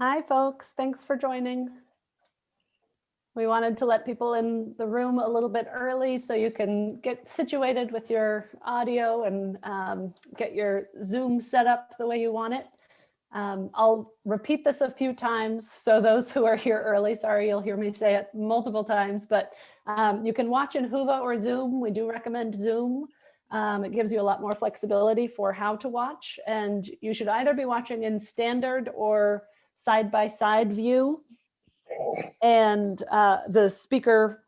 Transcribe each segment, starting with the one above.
Hi, folks. Thanks for joining. We wanted to let people in the room a little bit early so you can get situated with your audio and get your Zoom set up the way you want it. I'll repeat this a few times. So those who are here early, sorry, you'll hear me say it multiple times, but you can watch in Whova or Zoom. We do recommend Zoom. It gives you a lot more flexibility for how to watch. And you should either be watching in standard or side-by-side view, and the speaker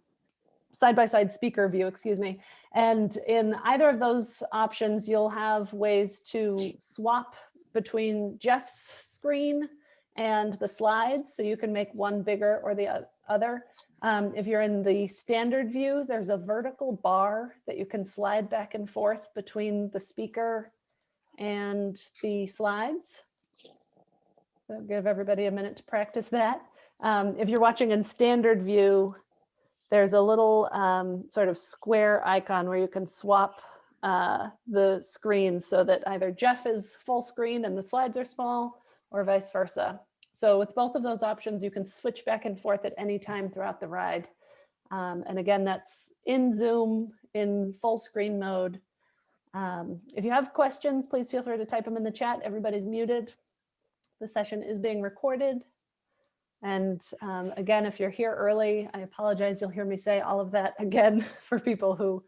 side-by-side speaker view, excuse me. And in either of those options, you'll have ways to swap between Jeff's screen and the slides, so you can make one bigger or the other. If you're in the standard view, there's a vertical bar that you can slide back and forth between the speaker and the slides. So give everybody a minute to practice that. If you're watching in standard view, there's a little sort of square icon where you can swap the screens so that either Jeff is full screen and the slides are small, or vice versa. So with both of those options, you can switch back and forth at any time throughout the ride. And again, that's in Zoom in full screen mode. If you have questions, please feel free to type them in the chat. Everybody's muted. The session is being recorded. And again, if you're here early, I apologize. You'll hear me say all of that again for people who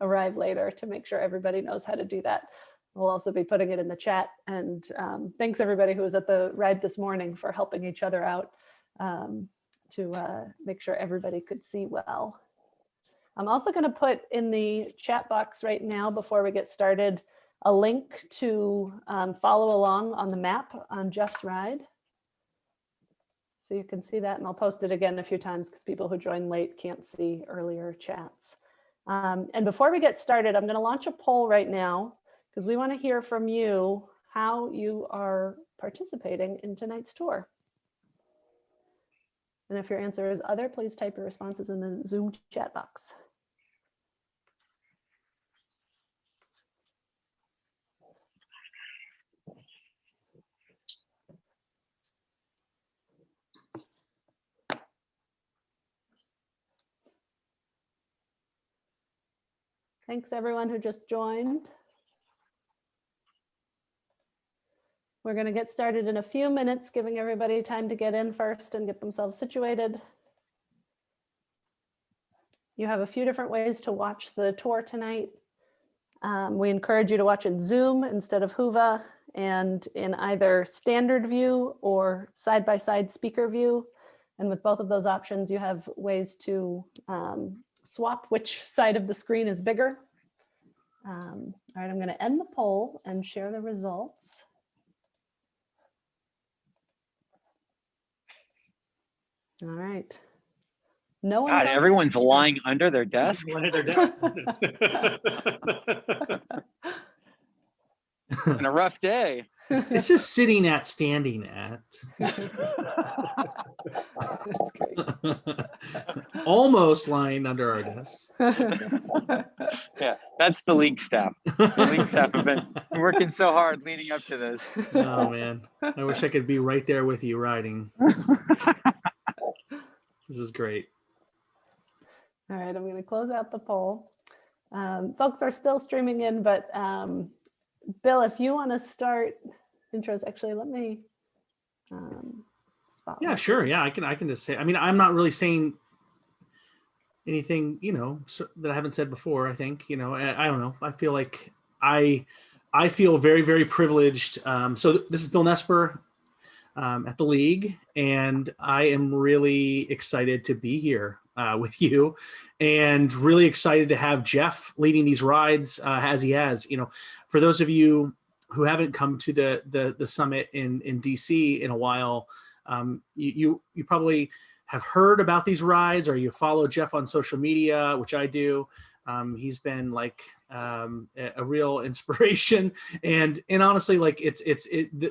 arrive later, to make sure everybody knows how to do that. We'll also be putting it in the chat. And thanks everybody who was at the ride this morning for helping each other out to make sure everybody could see well. I'm also going to put in the chat box right now, before we get started, a link to follow along on the map on Jeff's ride. So you can see that, and I'll post it again a few times because people who join late can't see earlier chats. And before we get started, I'm going to launch a poll right now because we want to hear from you how you are participating in tonight's tour. And if your answer is other, please type your responses in the Zoom chat box. Thanks everyone who just joined. We're going to get started in a few minutes, giving everybody time to get in first and get themselves situated. You have a few different ways to watch the tour tonight. We encourage you to watch in Zoom instead of Whova, and in either standard view or side-by-side speaker view. And with both of those options, you have ways to swap which side of the screen is bigger. All right, I'm going to end the poll and share the results. All right. No one's God, everyone's lying under their desk. Under their desk. And a rough day. It's just sitting at, standing at. That's great. Almost lying under our desks. Yeah, that's the League staff. The League staff have been working so hard leading up to this. Oh man, I wish I could be right there with you riding. This is great. All right, I'm going to close out the poll. Folks are still streaming in, but Bill, if you want to start intros, actually, let me spot. Yeah, sure. Yeah, I can just say. I mean, I'm not really saying anything, that I haven't said before. I think, I don't know. I feel like I feel very, very privileged. So this is Bill Nesper at the League, and I am really excited to be here with you, and really excited to have Jeff leading these rides as he has. For those of you who haven't come to the summit in DC in a while, you probably have heard about these rides, or you follow Jeff on social media, which I do. He's been like a real inspiration, and honestly, like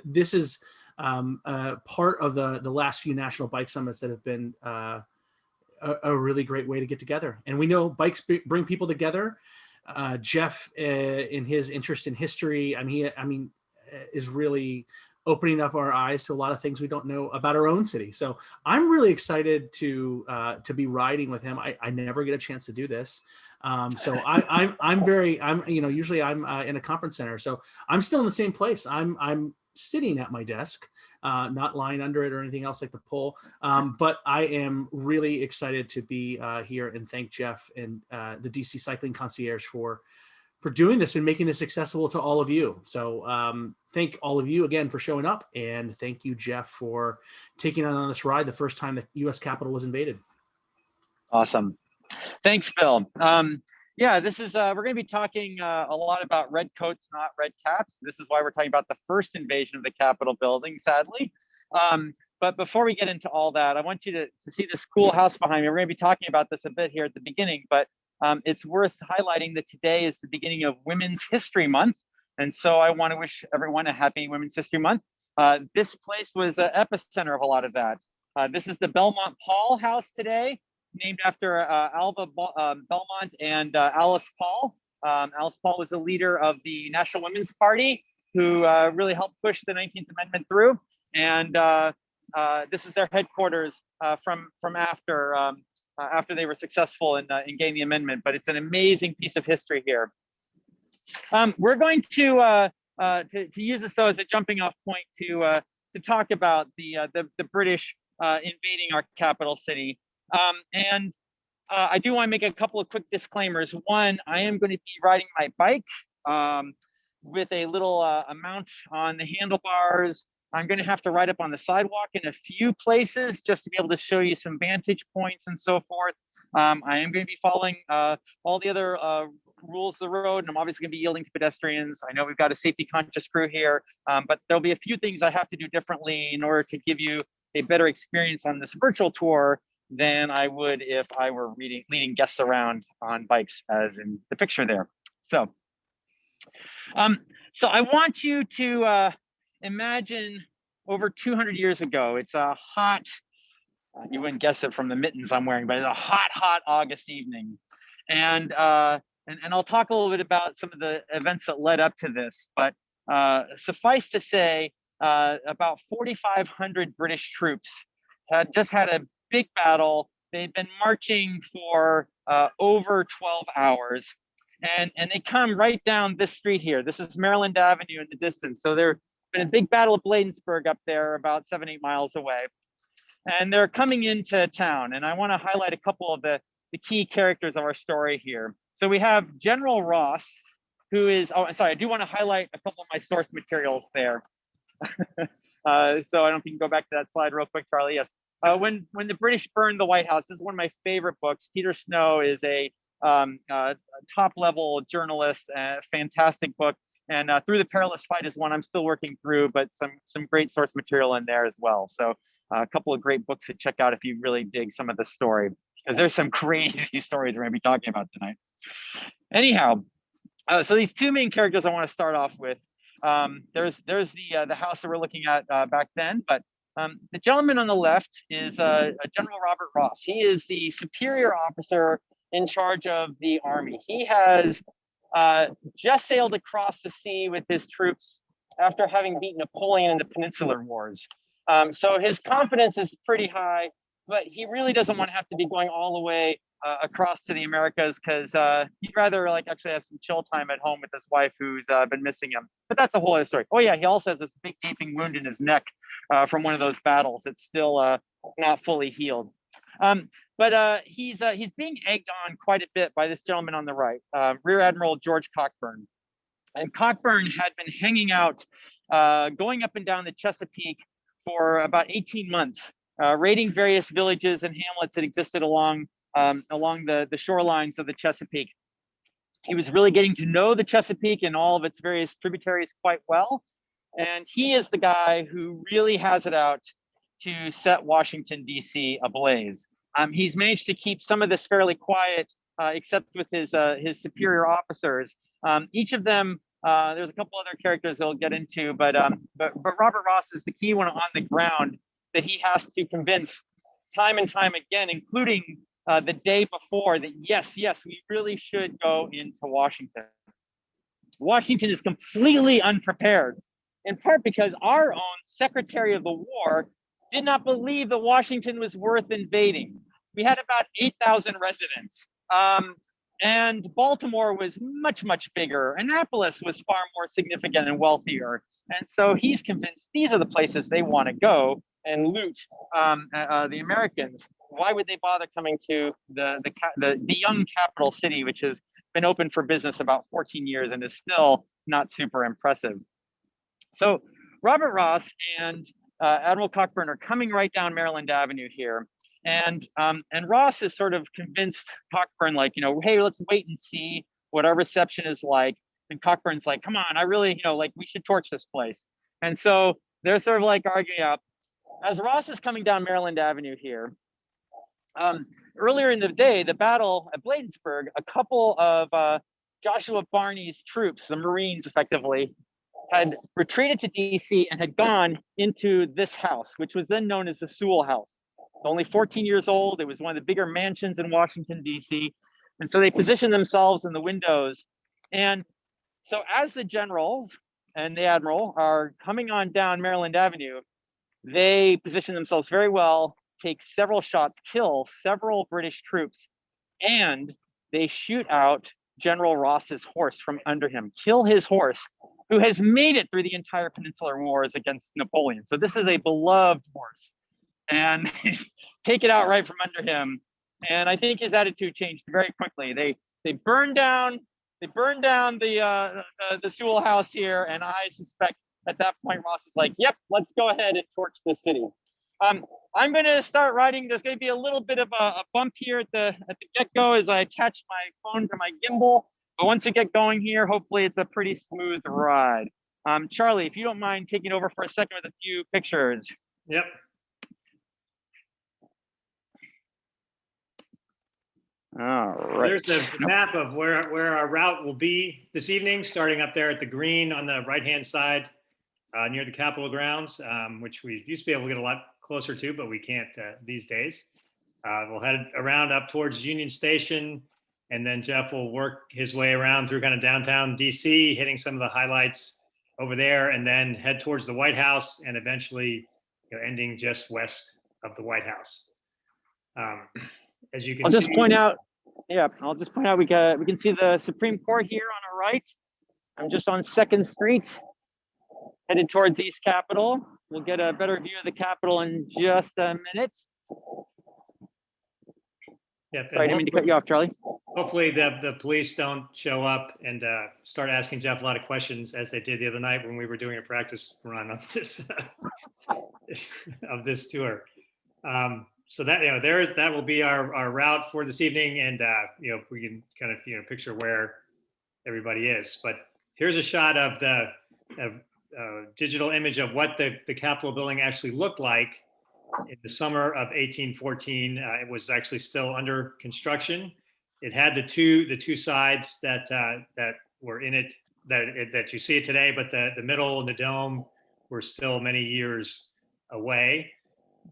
this is part of the last few national bike summits that have been a really great way to get together. And we know bikes bring people together. Jeff, in his interest in history, is really opening up our eyes to a lot of things we don't know about our own city. So I'm really excited to be riding with him. I never get a chance to do this. So I'm usually I'm in a conference center, so I'm still in the same place. I'm sitting at my desk, not lying under it or anything else like the pole. But I am really excited to be here and thank Jeff and the DC Cycling Concierge for doing this and making this accessible to all of you. So thank all of you again for showing up, and thank you, Jeff, for taking on this ride the first time the U.S. Capitol was invaded. Awesome. Thanks, Bill. Yeah, this is we're going to be talking a lot about red coats, not red caps. This is why we're talking about the first invasion of the Capitol building, sadly. But before we get into all that, I want you to see this cool house behind me. We're going to be talking about this a bit here at the beginning, but it's worth highlighting that today is the beginning of Women's History Month. And so I want to wish everyone a happy Women's History Month. This place was an epicenter of a lot of that. This is the Belmont Paul House today, named after Alva Belmont and Alice Paul. Alice Paul was a leader of the National Women's Party who really helped push the 19th Amendment through. And this is their headquarters from after they were successful in getting the amendment. But it's an amazing piece of history here. We're going to use this though as a jumping off point to talk about the British invading our capital city. I do want to make a couple of quick disclaimers. One, I am going to be riding my bike with a little mount on the handlebars. I'm going to have to ride up on the sidewalk in a few places just to be able to show you some vantage points and so forth. I am going to be following all the other rules of the road, and I'm obviously going to be yielding to pedestrians. I know we've got a safety conscious crew here, but there'll be a few things I have to do differently in order to give you a better experience on this virtual tour than I would if I were leading guests around on bikes, as in the picture there. So I want you to imagine over 200 years ago. It's a hot, you wouldn't guess it from the mittens I'm wearing, but it's a hot August evening. And I'll talk a little bit about some of the events that led up to this, but suffice to say, about 4,500 British troops had just had a big battle. They'd been marching for over 12 hours, and they come right down this street here. This is Maryland Avenue in the distance. So there's been a big battle at Bladensburg up there, about 7-8 miles away. And they're coming into town. And I want to highlight a couple of the key characters of our story here. So we have General Ross, who is, oh, sorry, I do want to highlight a couple of my source materials there. So I don't know if you can go back to that slide real quick, Charlie. Yes. When the British burned the White House, this is one of my favorite books. Peter Snow is a top-level journalist, fantastic book. And Through the Perilous Fight is one I'm still working through, but some great source material in there as well. So a couple of great books to check out if you really dig some of the story, because there's some crazy stories we're going to be talking about tonight. Anyhow, so these two main characters I want to start off with. There's the house that we're looking at back then, but the gentleman on the left is General Robert Ross. He is the superior officer in charge of the army. He has just sailed across the sea with his troops after having beaten Napoleon in the Peninsular Wars. So his confidence is pretty high, but he really doesn't want to have to be going all the way across to the Americas, because he'd rather actually have some chill time at home with his wife, who's been missing him. But that's a whole other story. Oh yeah, he also has this big gaping wound in his neck from one of those battles. It's still not fully healed. But he's being egged on quite a bit by this gentleman on the right, Rear Admiral George Cockburn. And Cockburn had been hanging out, going up and down the Chesapeake for about 18 months, raiding various villages and hamlets that existed along the shorelines of the Chesapeake. He was really getting to know the Chesapeake and all of its various tributaries quite well. And he is the guy who really has it out to set Washington, D.C. ablaze. He's managed to keep some of this fairly quiet, except with his superior officers. Each of them, there's a couple other characters they'll get into, but Robert Ross is the key one on the ground that he has to convince time and time again, including the day before, that yes, we really should go into Washington. Washington is completely unprepared in part because our own Secretary of the War did not believe that Washington was worth invading. We had about 8,000 residents. And Baltimore was much, much bigger. Annapolis was far more significant and wealthier. And so he's convinced these are the places they want to go and loot the Americans. Why would they bother coming to the young capital city, which has been open for business about 14 years and is still not super impressive? So Robert Ross and Admiral Cockburn are coming right down Maryland Avenue here. And Ross is sort of convinced Cockburn, like, you know, hey, let's wait and see what our reception is like. And Cockburn's like, come on, I really, you know, like, we should torch this place. And so they're sort of like arguing up. As Ross is coming down Maryland Avenue here, earlier in the day, the battle at Bladensburg, a couple of Joshua Barney's troops, the Marines effectively, had retreated to DC and had gone into this house, which was then known as the Sewell House. It's only 14 years old. It was one of the bigger mansions in Washington, DC. And so they positioned themselves in the windows. And so as the generals and the admiral are coming on down Maryland Avenue, they position themselves very well, take several shots, kill several British troops, and they shoot out General Ross's horse from under him, kill his horse, who has made it through the entire Peninsular Wars against Napoleon. So this is a beloved horse. And take it out right from under him. And I think his attitude changed very quickly. They burned down the Sewell House here, and I suspect at that point Ross is like, "Yep, let's go ahead and torch the city." I'm going to start riding. There's going to be a little bit of a bump here at the get-go as I attach my phone to my gimbal. But once we get going here, hopefully it's a pretty smooth ride. Charlie, if you don't mind taking over for a second with a few pictures. Yep. All right. There's the map of where our route will be this evening, starting up there at the green on the right-hand side near the Capitol grounds, which we used to be able to get a lot closer to, but we can't these days. We'll head around up towards Union Station, and then Jeff will work his way around through kind of downtown DC, hitting some of the highlights over there, and then head towards the White House, and eventually, you know, ending just west of the White House. As you can I'll see, just point out, I'll just point out we can see the Supreme Court here on our right. I'm just on 2nd Street, headed towards East Capitol. We'll get a better view of the Capitol in just a minute. yeah, Sorry, I didn't mean to cut you off, Charlie. hopefully the police don't show up and start asking Jeff a lot of questions as they did the other night when we were doing a practice run of this of this tour. So that, you know, that will be our route for this evening, and you know, we can kind of, you know, picture where everybody is. But here's a shot of the digital image of what the Capitol building actually looked like in the summer of 1814. It was actually still under construction. It had the two sides that were in it that you see it today, but the middle and the dome were still many years away.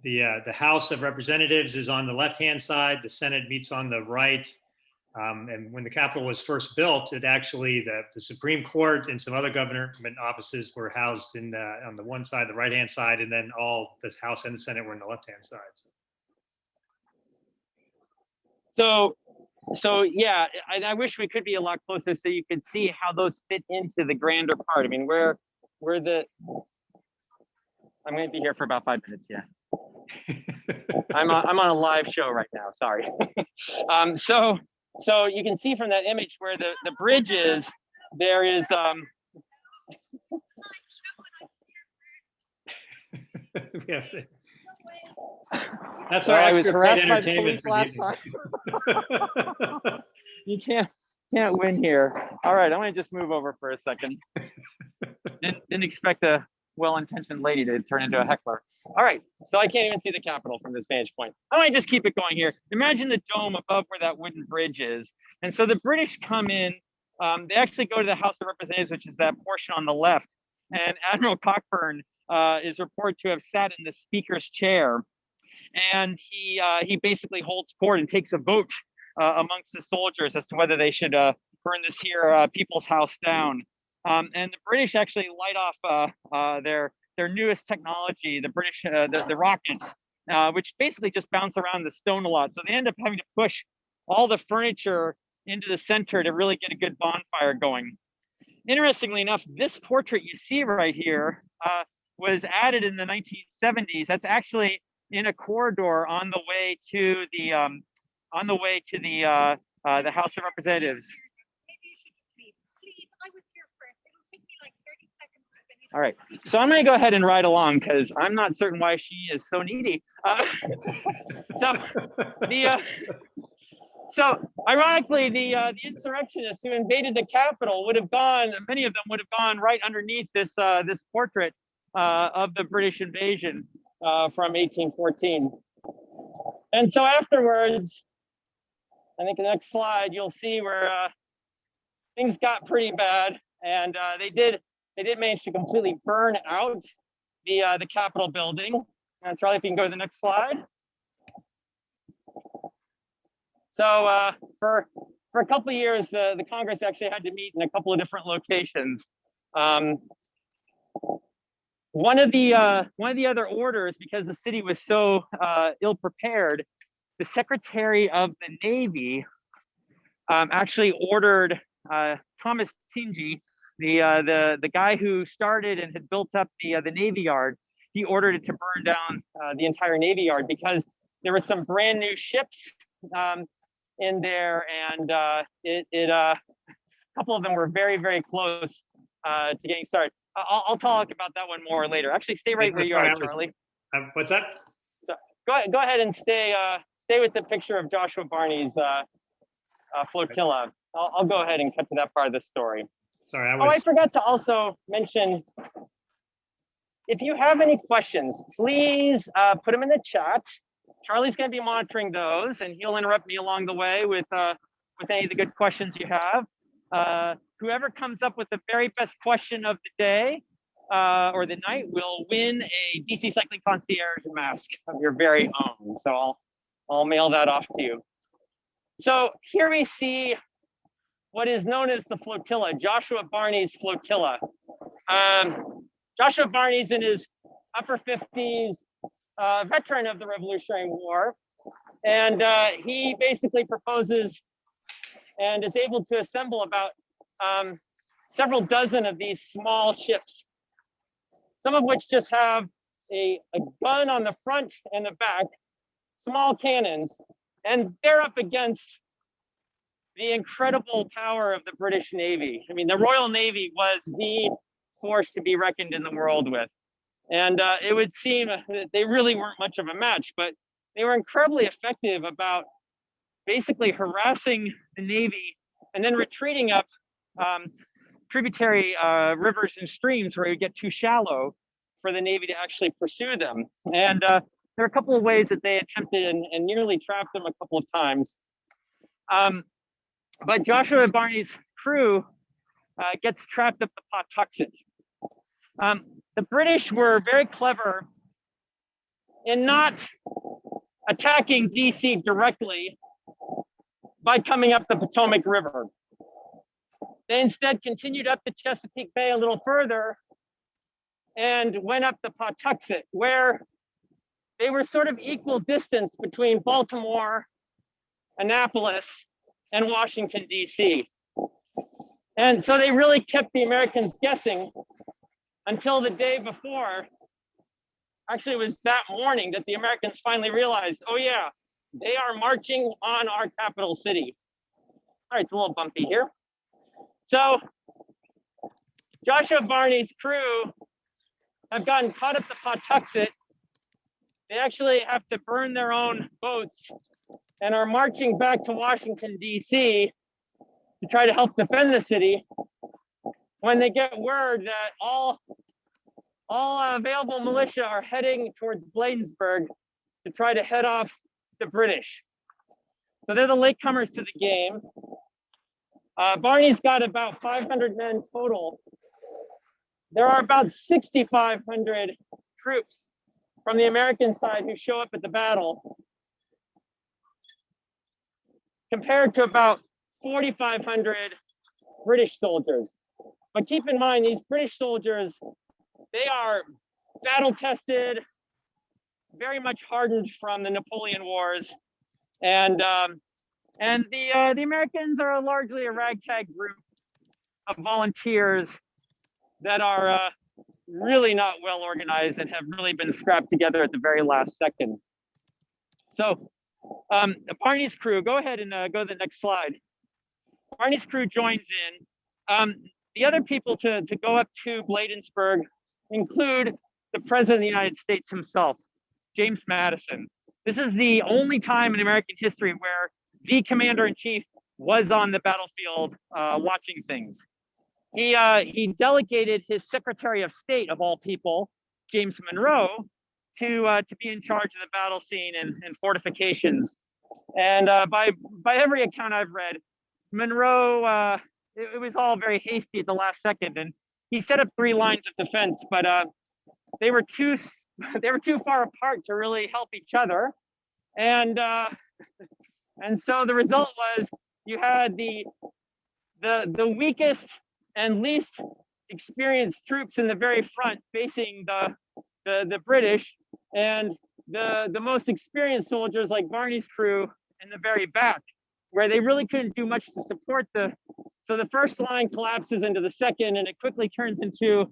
The House of Representatives is on the left-hand side. The Senate meets on the right. And when the Capitol was first built, it actually, the Supreme Court and some other government offices were housed on the one side, the right-hand side, and then all this House and the Senate were on the left-hand side. So yeah, I wish we could be a lot closer so you could see how those fit into the grander part. I mean, I'm going to be here for about 5 minutes. Yeah. I'm on a live show right now. Sorry. So you can see from that image where the bridge is, there is That's our I was extra paid harassed by the entertainment police last time. You can't win here. All right, I'm gonna just move over for a second. Didn't expect a well-intentioned lady to turn into a heckler. All right, so I can't even see the Capitol from this vantage point. I might just keep it going here. Imagine the dome above where that wooden bridge is. And so the British come in, they actually go to the House of Representatives, which is that portion on the left. And Admiral Cockburn is reported to have sat in the speaker's chair. And he basically holds court and takes a vote amongst the soldiers as to whether they should burn this here people's house down. And the British actually light off their newest technology, the British, the rockets, which basically just bounce around the stone a lot. So they end up having to push all the furniture into the center to really get a good bonfire going. Interestingly enough, this portrait you see right here was added in the 1970s. That's actually in a corridor on the way to the House of Representatives. All right, so I'm going to go ahead and ride along because I'm not certain why she is so needy. So ironically, the insurrectionists who invaded the Capitol would have gone. Many of them would have gone right underneath this this portrait of the British invasion from 1814. And so afterwards, I think the next slide you'll see where things got pretty bad, and they did manage to completely burn out the Capitol building. Charlie, if you can go to the next slide. So for a couple of years, the Congress actually had to meet in a couple of different locations. One of the other orders, because the city was so ill prepared, the Secretary of the Navy actually ordered Thomas Tingy, the guy who started and had built up the Navy Yard. He ordered it to burn down the entire Navy Yard because there were some brand new ships in there, and a couple of them were very, very close to getting started. I'll talk about that one more later. Actually, stay right where you are, Charlie. What's that? So go ahead and stay with the picture of Joshua Barney's flotilla. I'll go ahead and cut to that part of the story. Sorry, I forgot to also mention, if you have any questions, please put them in the chat. Charlie's going to be monitoring those, and he'll interrupt me along the way with any of the good questions you have. Whoever comes up with the very best question of the day or the night will win a DC Cycling Concierge mask of your very own. So I'll mail that off to you. So here we see what is known as the flotilla, Joshua Barney's flotilla. Joshua Barney's in his upper 50s, veteran of the Revolutionary War. And he basically proposes and is able to assemble about several dozen of these small ships, some of which just have a gun on the front and the back, small cannons, and they're up against the incredible power of the British Navy. I mean, the Royal Navy was the force to be reckoned in the world with. And it would seem that they really weren't much of a match, but they were incredibly effective about basically harassing the Navy and then retreating up tributary rivers and streams where it would get too shallow for the Navy to actually pursue them. And there are a couple of ways that they attempted and nearly trapped them a couple of times. But Joshua Barney's crew gets trapped up the Pawtuxet. The British were very clever in not attacking DC directly by coming up the Potomac River. They instead continued up the Chesapeake Bay a little further and went up the Pawtuxet, where they were sort of equal distance between Baltimore, Annapolis, and Washington, D.C. And so they really kept the Americans guessing until the day before. Actually, it was that morning that the Americans finally realized, oh yeah, they are marching on our capital city. All right, it's a little bumpy here. So Joshua Barney's crew have gotten caught up the Pawtuxet. They actually have to burn their own boats and are marching back to Washington, D.C. to try to help defend the city, when they get word that all available militia are heading towards Bladensburg to try to head off the British. So they're the latecomers to the game. Barney's got about 500 men total. There are about 6,500 troops from the American side who show up at the battle, compared to about 4,500 British soldiers. But keep in mind, these British soldiers, they are battle tested, very much hardened from the Napoleon Wars, and the Americans are largely a ragtag group of volunteers that are really not well organized and have really been scrapped together at the very last second. So Barney's crew, go ahead and go to the next slide. Barney's crew joins in. The other people to go up to Bladensburg include the President of the United States himself, James Madison. This is the only time in American history where the commander-in-chief was on the battlefield watching things. He delegated his Secretary of State, of all people, James Monroe, to be in charge of the battle scene and fortifications. And by every account I've read, Monroe, it was all very hasty at the last second, and he set up 3 lines of defense, but they were too far apart to really help each other, and so the result was you had the weakest and least experienced troops in the very front facing the British, and the most experienced soldiers like Barney's crew in the very back, where they really couldn't do much to support so the first line collapses into the second, and it quickly turns into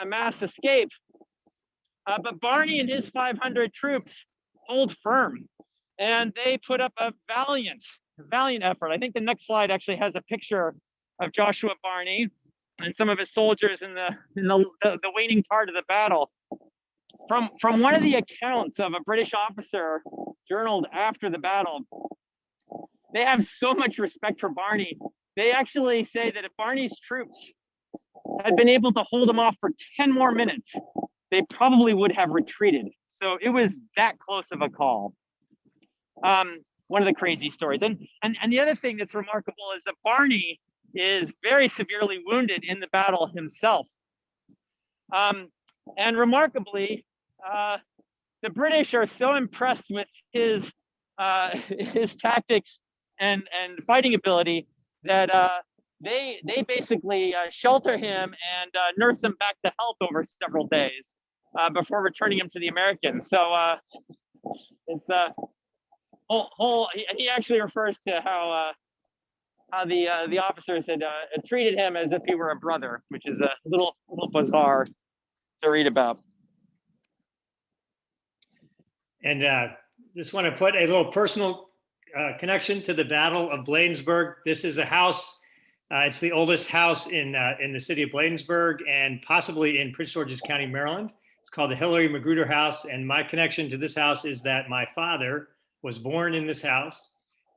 a mass escape. But Barney and his 500 troops hold firm, and they put up a valiant effort. I think the next slide actually has a picture of Joshua Barney and some of his soldiers in the waning part of the battle. From one of the accounts of a British officer journaled after the battle, they have so much respect for Barney. They actually say that if Barney's troops had been able to hold him off for 10 more minutes, they probably would have retreated. So it was that close of a call. One of the crazy stories. And the other thing that's remarkable is that Barney is very severely wounded in the battle himself. And remarkably, the British are so impressed with his tactics and fighting ability that they basically shelter him and nurse him back to health over several days before returning him to the Americans. So it's he actually refers to how the officers had treated him as if he were a brother, which is a little bizarre to read about. And just want to put a little personal connection to the Battle of Bladensburg. This is a house. It's the oldest house in the city of Bladensburg and possibly in Prince George's County, Maryland. It's called the Hillary Magruder House. And my connection to this house is that my father was born in this house,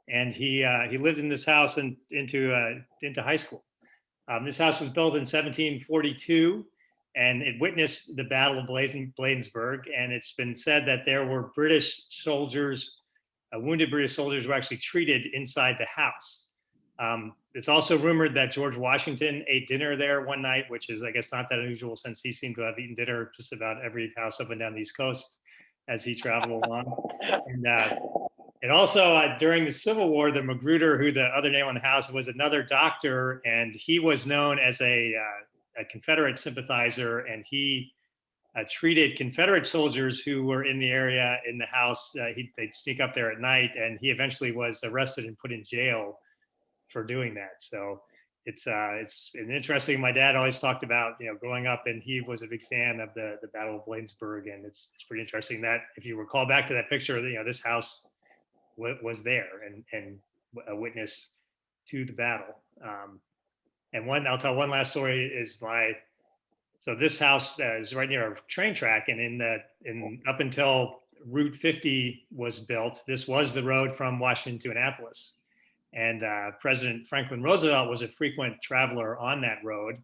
and he lived in this house into high school. This house was built in 1742, and it witnessed the Battle of Bladensburg. And it's been said that there were British soldiers, wounded British soldiers, were actually treated inside the house. It's also rumored that George Washington ate dinner there one night, which is, I guess, not that unusual since he seemed to have eaten dinner just about every house up and down the East Coast as he traveled along. And also during the Civil War, the Magruder, who the other name on the house, was another doctor, and he was known as a Confederate sympathizer, and he treated Confederate soldiers who were in the area in the house. They'd sneak up there at night, and he eventually was arrested and put in jail for doing that. So it's an interesting. My dad always talked about growing up, and he was a big fan of the Battle of Bladensburg, and it's pretty interesting that if you recall back to that picture, this house was there and a witness to the battle. And I'll tell one last story is so this house is right near a train track, and up until Route 50 was built, this was the road from Washington to Annapolis. And President Franklin Roosevelt was a frequent traveler on that road.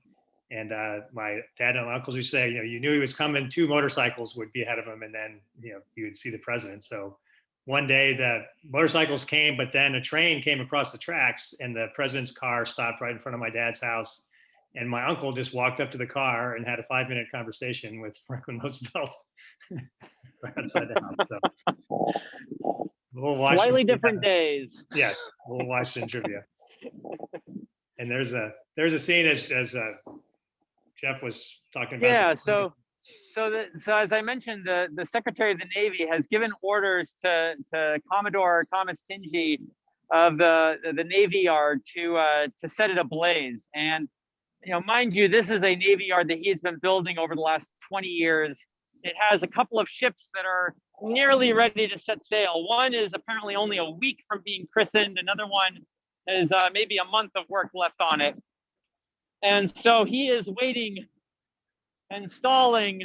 And my dad and uncles would say, you knew he was coming, 2 motorcycles would be ahead of him, and then you would see the president. So one day the motorcycles came, but then a train came across the tracks, and the president's car stopped right in front of my dad's house. And my uncle just walked up to the car and had a 5-minute conversation with Franklin Roosevelt right outside the house. So Slightly different days. Yes, little Washington trivia. And there's a scene as Jeff was talking about. Yeah, so as I mentioned, the Secretary of the Navy has given orders to Commodore Thomas Tingey of the Navy Yard to set it ablaze. And mind you, this is a Navy Yard that he's been building over the last 20 years. It has a couple of ships that are nearly ready to set sail. One is apparently only a week from being christened. Another one is maybe a month of work left on it. And so he is waiting and stalling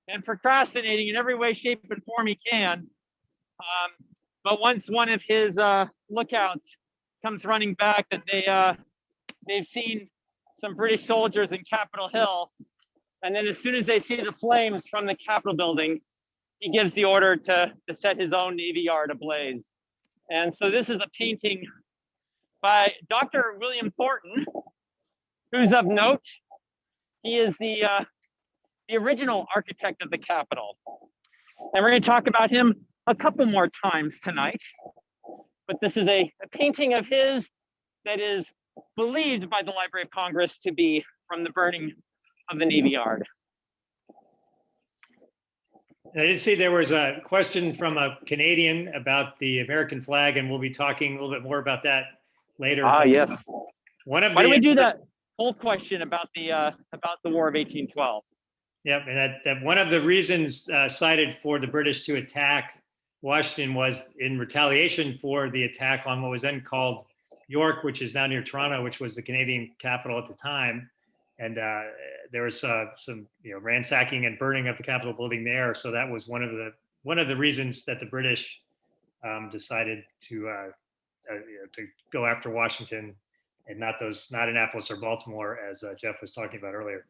and procrastinating in every way, shape, and form he can. But once one of his lookouts comes running back that they've seen some British soldiers in Capitol Hill, and then as soon as they see the flames from the Capitol building, he gives the order to set his own Navy Yard ablaze. And so this is a painting by Dr. William Thornton, who's of note. He is the original architect of the Capitol. And we're going to talk about him a couple more times tonight. But this is a painting of his that is believed by the Library of Congress to be from the burning of the Navy Yard. I did see there was a question from a Canadian about the American flag, and we'll be talking a little bit more about that later. Ah, yes. Why don't we do that whole question about the War of 1812? Yep, and that one of the reasons cited for the British to attack Washington was in retaliation for the attack on what was then called York, which is now near Toronto, which was the Canadian capital at the time. And there was some ransacking and burning of the Capitol building there. So that was one of the reasons that the British decided to go after Washington and not Annapolis or Baltimore, as Jeff was talking about earlier.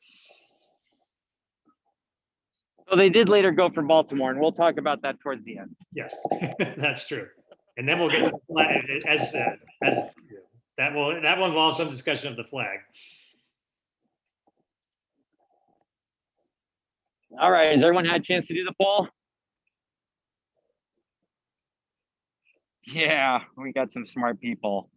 Well, they did later go for Baltimore, and we'll talk about that towards the end. Yes, that's true. And then we'll get to the flag, as that will involve some discussion of the flag. All right, has everyone had a chance to do the poll? Yeah, we got some smart people.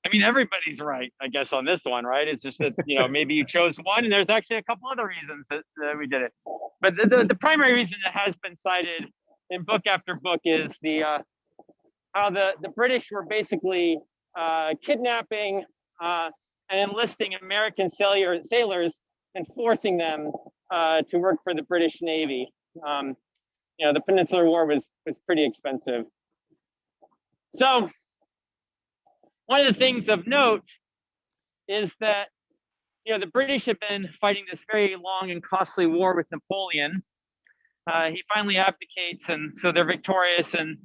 I mean, everybody's right, I guess, on this one, right? It's just that, maybe you chose one, and there's actually a couple other reasons that we did it. But the primary reason that has been cited in book after book is how the British were basically kidnapping and enlisting American sailors and forcing them to work for the British Navy. The Peninsular War was pretty expensive. So one of the things of note is that the British have been fighting this very long and costly war with Napoleon. He finally abdicates, and so they're victorious. And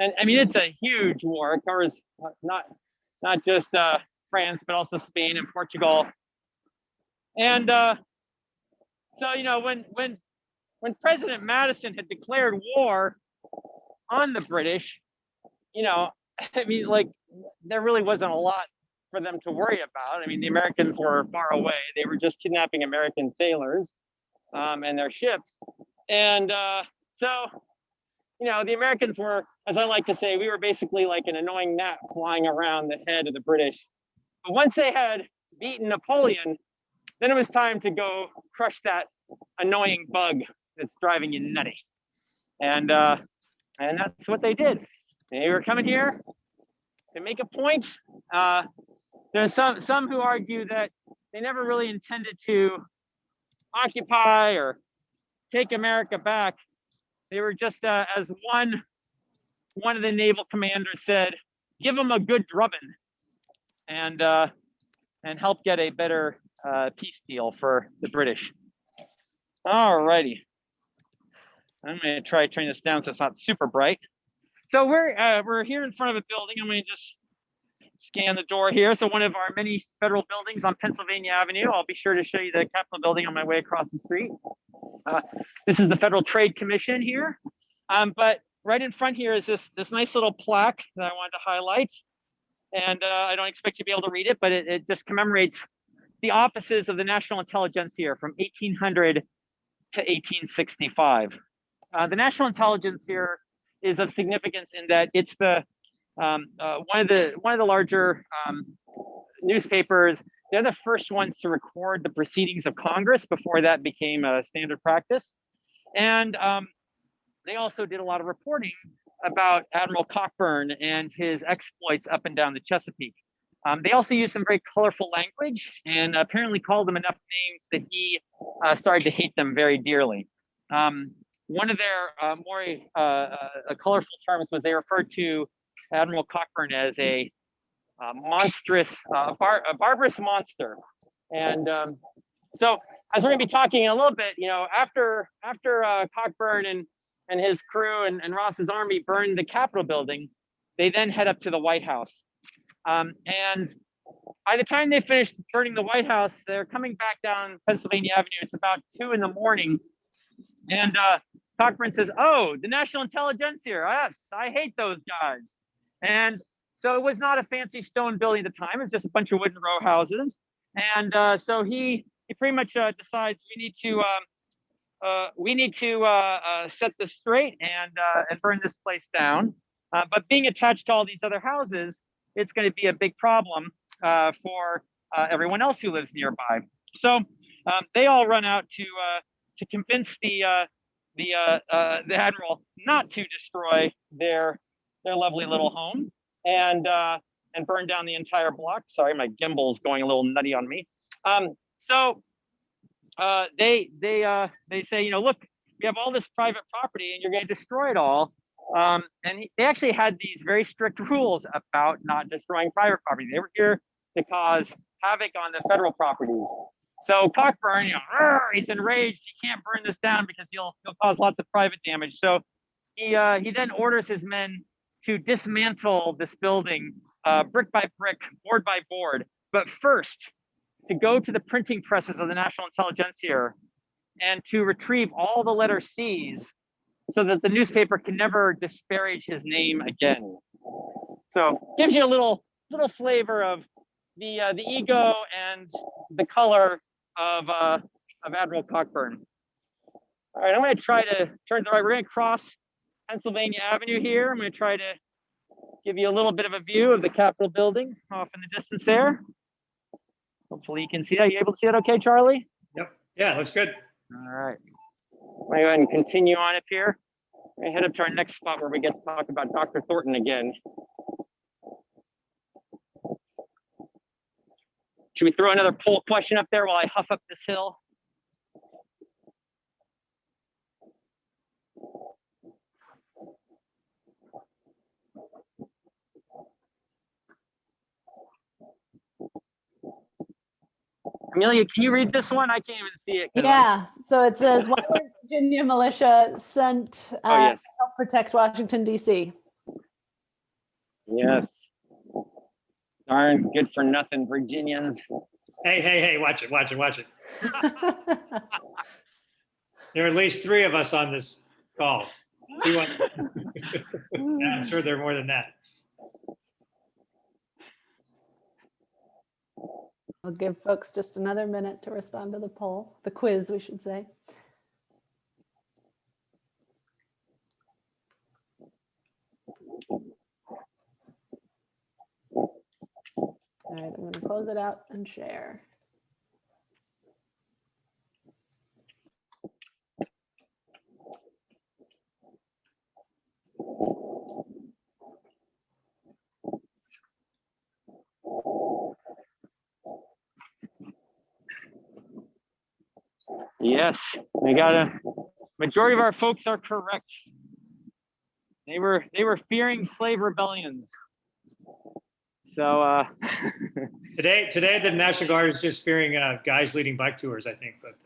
I mean, it's a huge war. It covers not just France, but also Spain and Portugal. And so when President Madison had declared war on the British, I mean, like, there really wasn't a lot for them to worry about. I mean, the Americans were far away. They were just kidnapping American sailors and their ships. And so, the Americans were, as I like to say, we were basically like an annoying gnat flying around the head of the British. But once they had beaten Napoleon, then it was time to go crush that annoying bug that's driving you nutty. And that's what they did. They were coming here to make a point. There's some who argue that they never really intended to occupy or take America back. They were just, as one of the naval commanders said, give them a good drubbing and help get a better peace deal for the British. All righty. I'm going to try to turn this down so it's not super bright. So we're here in front of a building. I'm going to just scan the door here. So one of our many federal buildings on Pennsylvania Avenue. I'll be sure to show you the Capitol building on my way across the street. This is the Federal Trade Commission here. But right in front here is this nice little plaque that I wanted to highlight. And I don't expect you to be able to read it, but it just commemorates the offices of the National Intelligentsia from 1800 to 1865. The National Intelligentsia is of significance in that it's the one of the larger newspapers they're the first ones to record the proceedings of Congress before that became a standard practice. And they also did a lot of reporting about Admiral Cockburn and his exploits up and down the Chesapeake. They also used some very colorful language and apparently called them enough names that he started to hate them very dearly. One of their more colorful terms was they referred to Admiral Cockburn as a monstrous, a barbarous monster. And so as we're going to be talking in a little bit, you know, after Cockburn and his crew and Ross's army burned the Capitol building, they then head up to the White House. And by the time they finished burning the White House, they're coming back down Pennsylvania Avenue. It's about 2 in the morning. And Cockburn says, "Oh, the National Intelligentsia, yes, I hate those guys." And so it was not a fancy stone building at the time. It's just a bunch of wooden row houses. And so he pretty much decides we need to set this straight and burn this place down. But being attached to all these other houses, it's going to be a big problem for everyone else who lives nearby. So they all run out to convince the admiral not to destroy their lovely little home and burn down the entire block. Sorry, my gimbal's going a little nutty on me. So they say, you know, look, we have all this private property and you're going to destroy it all. And they actually had these very strict rules about not destroying private property. They were here to cause havoc on the federal properties. So Cockburn, you know, he's enraged. He can't burn this down because he'll cause lots of private damage. So he then orders his men to dismantle this building brick by brick, board by board. But first, to go to the printing presses of the National Intelligentsia and to retrieve all the letter C's so that the newspaper can never disparage his name again. So gives you a little flavor of the ego and the color of Admiral Cockburn. All right, I'm going to try to turn to the right. We're going to cross Pennsylvania Avenue here. I'm going to try to give you a little bit of a view of the Capitol building off in the distance there. Hopefully you can see that. Are you able to see that okay, Charlie? Yep. Yeah, looks good. All right. I'm going to go ahead and continue on up here. We're going to head up to our next spot where we get to talk about Dr. Thornton again. Should we throw another poll question up there while I huff up this hill? Amelia, can you read this one? I can't even see it. Yeah, so it says, why were Virginia militia sent to yes. help protect Washington, D.C.? Yes. Darn good for nothing Virginians. Hey, watch it. There are at least 3 of us on this call. 2 on, yeah, I'm sure there are more than that. I'll give folks just another minute to respond to the poll, the quiz, we should say. All right, I'm going to close it out and share. Yes, we got a majority of our folks are correct. They were fearing slave rebellions. So today the National Guard is just fearing guys leading bike tours, I think. But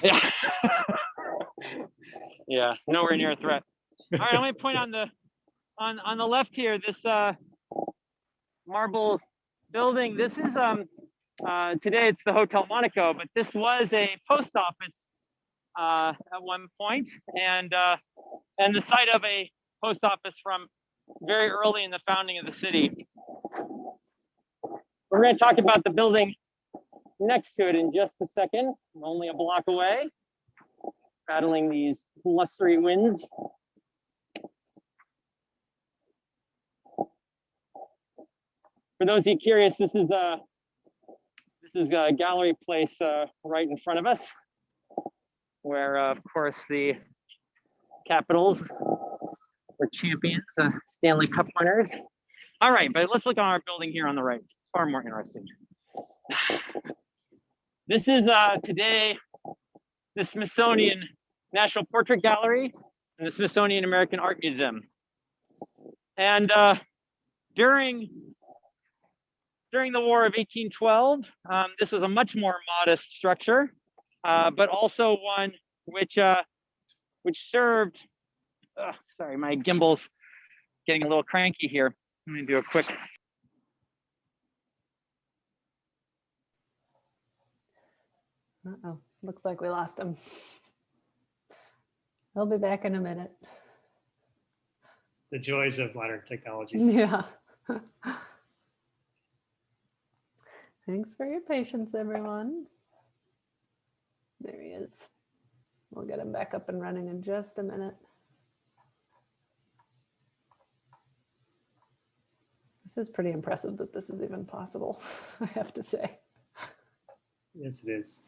yeah, yeah, nowhere near a threat. All right, I'm going to point on the left here. This marble building. This is today it's the Hotel Monaco, but this was a post office at one point, and the site of a post office from very early in the founding of the city. We're going to talk about the building next to it in just a second. I'm only a block away, battling these blustery winds. For those of you curious, this is This is a gallery place right in front of us, where, of course, the Capitals were champions, Stanley Cup winners. All right, but let's look at our building here on the right. Far more interesting. This is today the Smithsonian National Portrait Gallery and the Smithsonian American Art Museum. And during the War of 1812, this was a much more modest structure, but also one which served. Sorry, my gimbal's getting a little cranky here. Let me do a quick. Uh-oh, looks like we lost him. He'll be back in a minute. The joys of modern technology. Yeah. Thanks for your patience, everyone. There he is. We'll get him back up and running in just a minute. This is pretty impressive that this is even possible, I have to say. Yes, it is.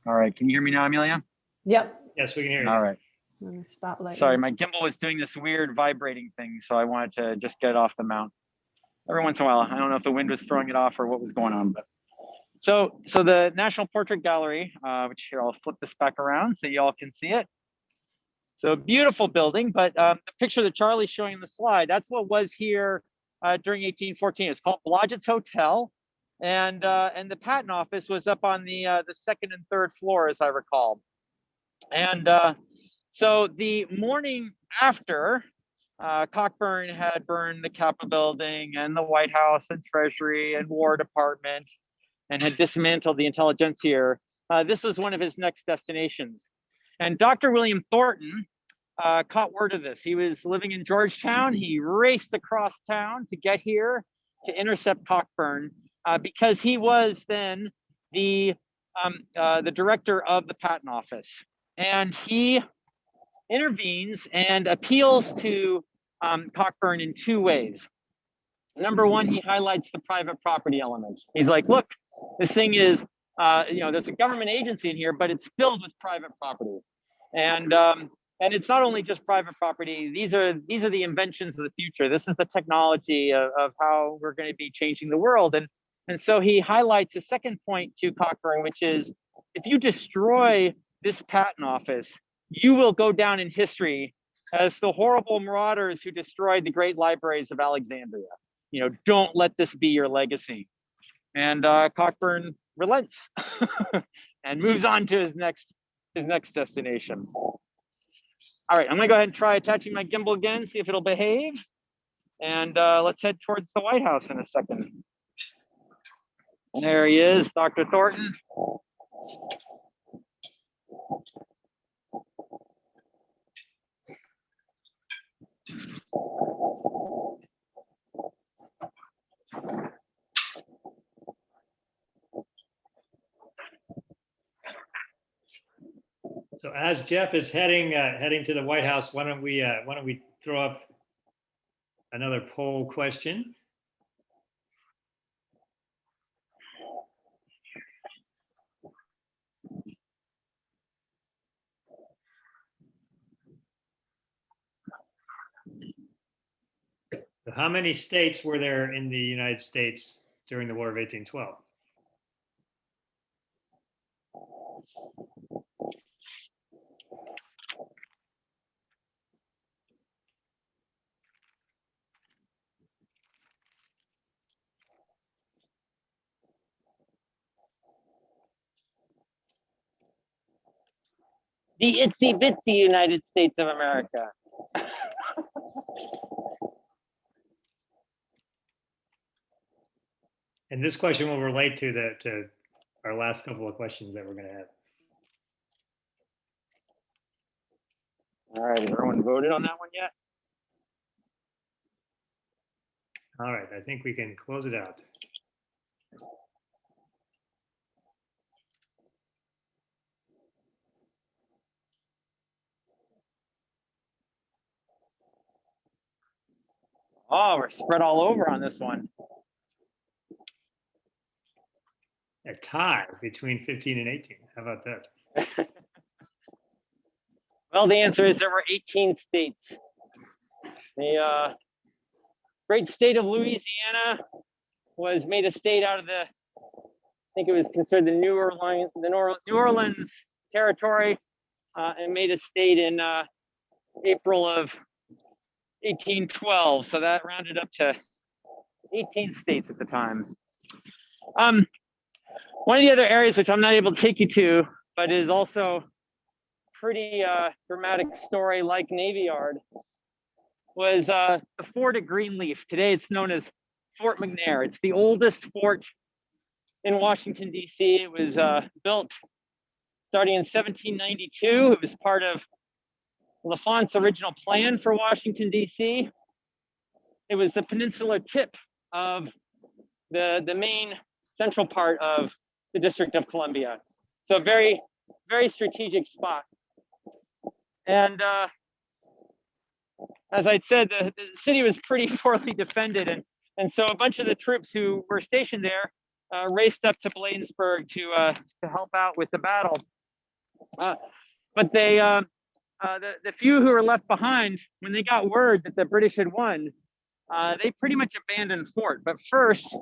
All right, can you hear me now, Amelia? Yep. Yes, we can hear you. All right. Let me spotlight. Sorry, you. my gimbal was doing this weird vibrating thing, so I wanted to just get it off the mount. Every once in a while, I don't know if the wind was throwing it off or what was going on, but so the National Portrait Gallery, which here I'll flip this back around so y'all can see it. So beautiful building, but the picture that Charlie's showing in the slide, that's what was here during 1814. It's called Blodgett's Hotel, and the patent office was up on the second and third floor, as I recall. And so the morning after, Cockburn had burned the Capitol building and the White House and Treasury and War Department and had dismantled the intelligentsia. This was one of his next destinations. And Dr. William Thornton caught word of this. He was living in Georgetown. He raced across town to get here to intercept Cockburn because he was then the director of the patent office. And he intervenes and appeals to Cockburn in two ways. Number one, he highlights the private property element. He's like, look, this thing is, there's a government agency in here, but it's filled with private property. And it's not only just private property, these are the inventions of the future. This is the technology of how we're going to be changing the world. And so he highlights a second point to Cockburn, which is, if you destroy this patent office, you will go down in history as the horrible marauders who destroyed the great libraries of Alexandria. Don't let this be your legacy. And Cockburn relents and moves on to his next destination. All right, I'm gonna go ahead and try attaching my gimbal again, see if it'll behave. And let's head towards the White House in a second. There he is, Dr. Thornton. So as Jeff is heading to the White House, why don't we throw up another poll question? So how many states were there in the United States during the War of 1812? The itsy bitsy United States of America. And this question will relate to our last couple of questions that we're going to have. All right, has everyone voted on that one yet? All right, I think we can close it out. Oh, we're spread all over on this one. A tie between 15 and 18. How about that? Well, the answer is there were 18 states. The great state of Louisiana was made a state out of the, I think it was considered the New Orleans territory, and made a state in April of 1812. So that rounded up to 18 states at the time. One of the other areas which I'm not able to take you to, but is also pretty dramatic story like Navy Yard, was the fort at Greenleaf. Today it's known as Fort McNair. It's the oldest fort in Washington, D.C. It was built starting in 1792. It was part of L'Enfant's original plan for Washington, D.C. It was the peninsular tip of the main central part of the District of Columbia. So a very, very strategic spot. And as I said, the city was pretty poorly defended. And so a bunch of the troops who were stationed there raced up to Bladensburg to help out with the battle. But they, the few who were left behind, when they got word that the British had won, they pretty much abandoned fort. But first,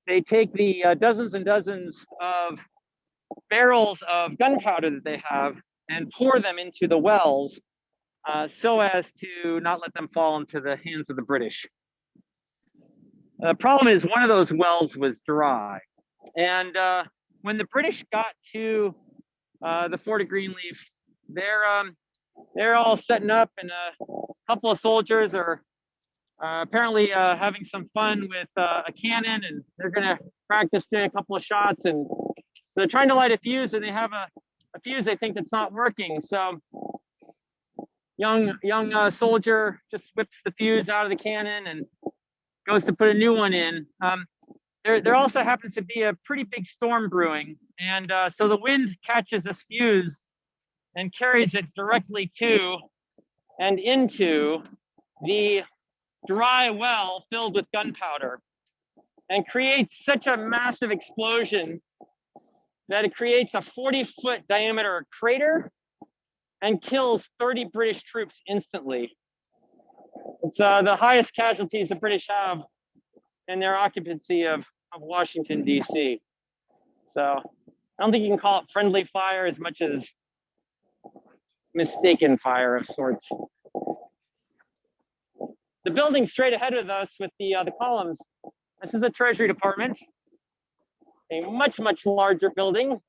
they take the dozens and dozens of barrels of gunpowder that they have and pour them into the wells so as to not let them fall into the hands of the British. The problem is one of those wells was dry. And when the British got to the Fort of Greenleaf, they're all setting up, and a couple of soldiers are apparently having some fun with a cannon, and they're gonna practice doing a couple of shots. And so they're trying to light a fuse, and they have a fuse they think that's not working. So young soldier just whips the fuse out of the cannon and goes to put a new one in. There also happens to be a pretty big storm brewing, and so the wind catches this fuse and carries it directly to and into the dry well filled with gunpowder, and creates such a massive explosion that it creates a 40-foot diameter crater and kills 30 British troops instantly. It's the highest casualties the British have in their occupancy of Washington, D.C. So I don't think you can call it friendly fire as much as mistaken fire of sorts. The building straight ahead of us with the columns, this is the Treasury Department, a much, much larger building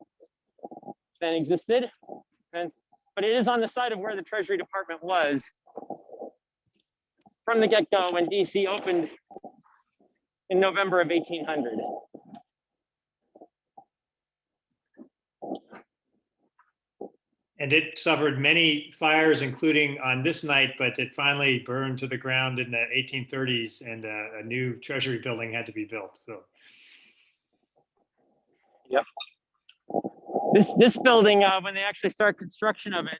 than existed. But it is on the side of where the Treasury Department was from the get-go when DC opened in November of 1800. And it suffered many fires, including on this night, but it finally burned to the ground in the 1830s, and a new Treasury building had to be built. So, yep. This building, when they actually start construction of it,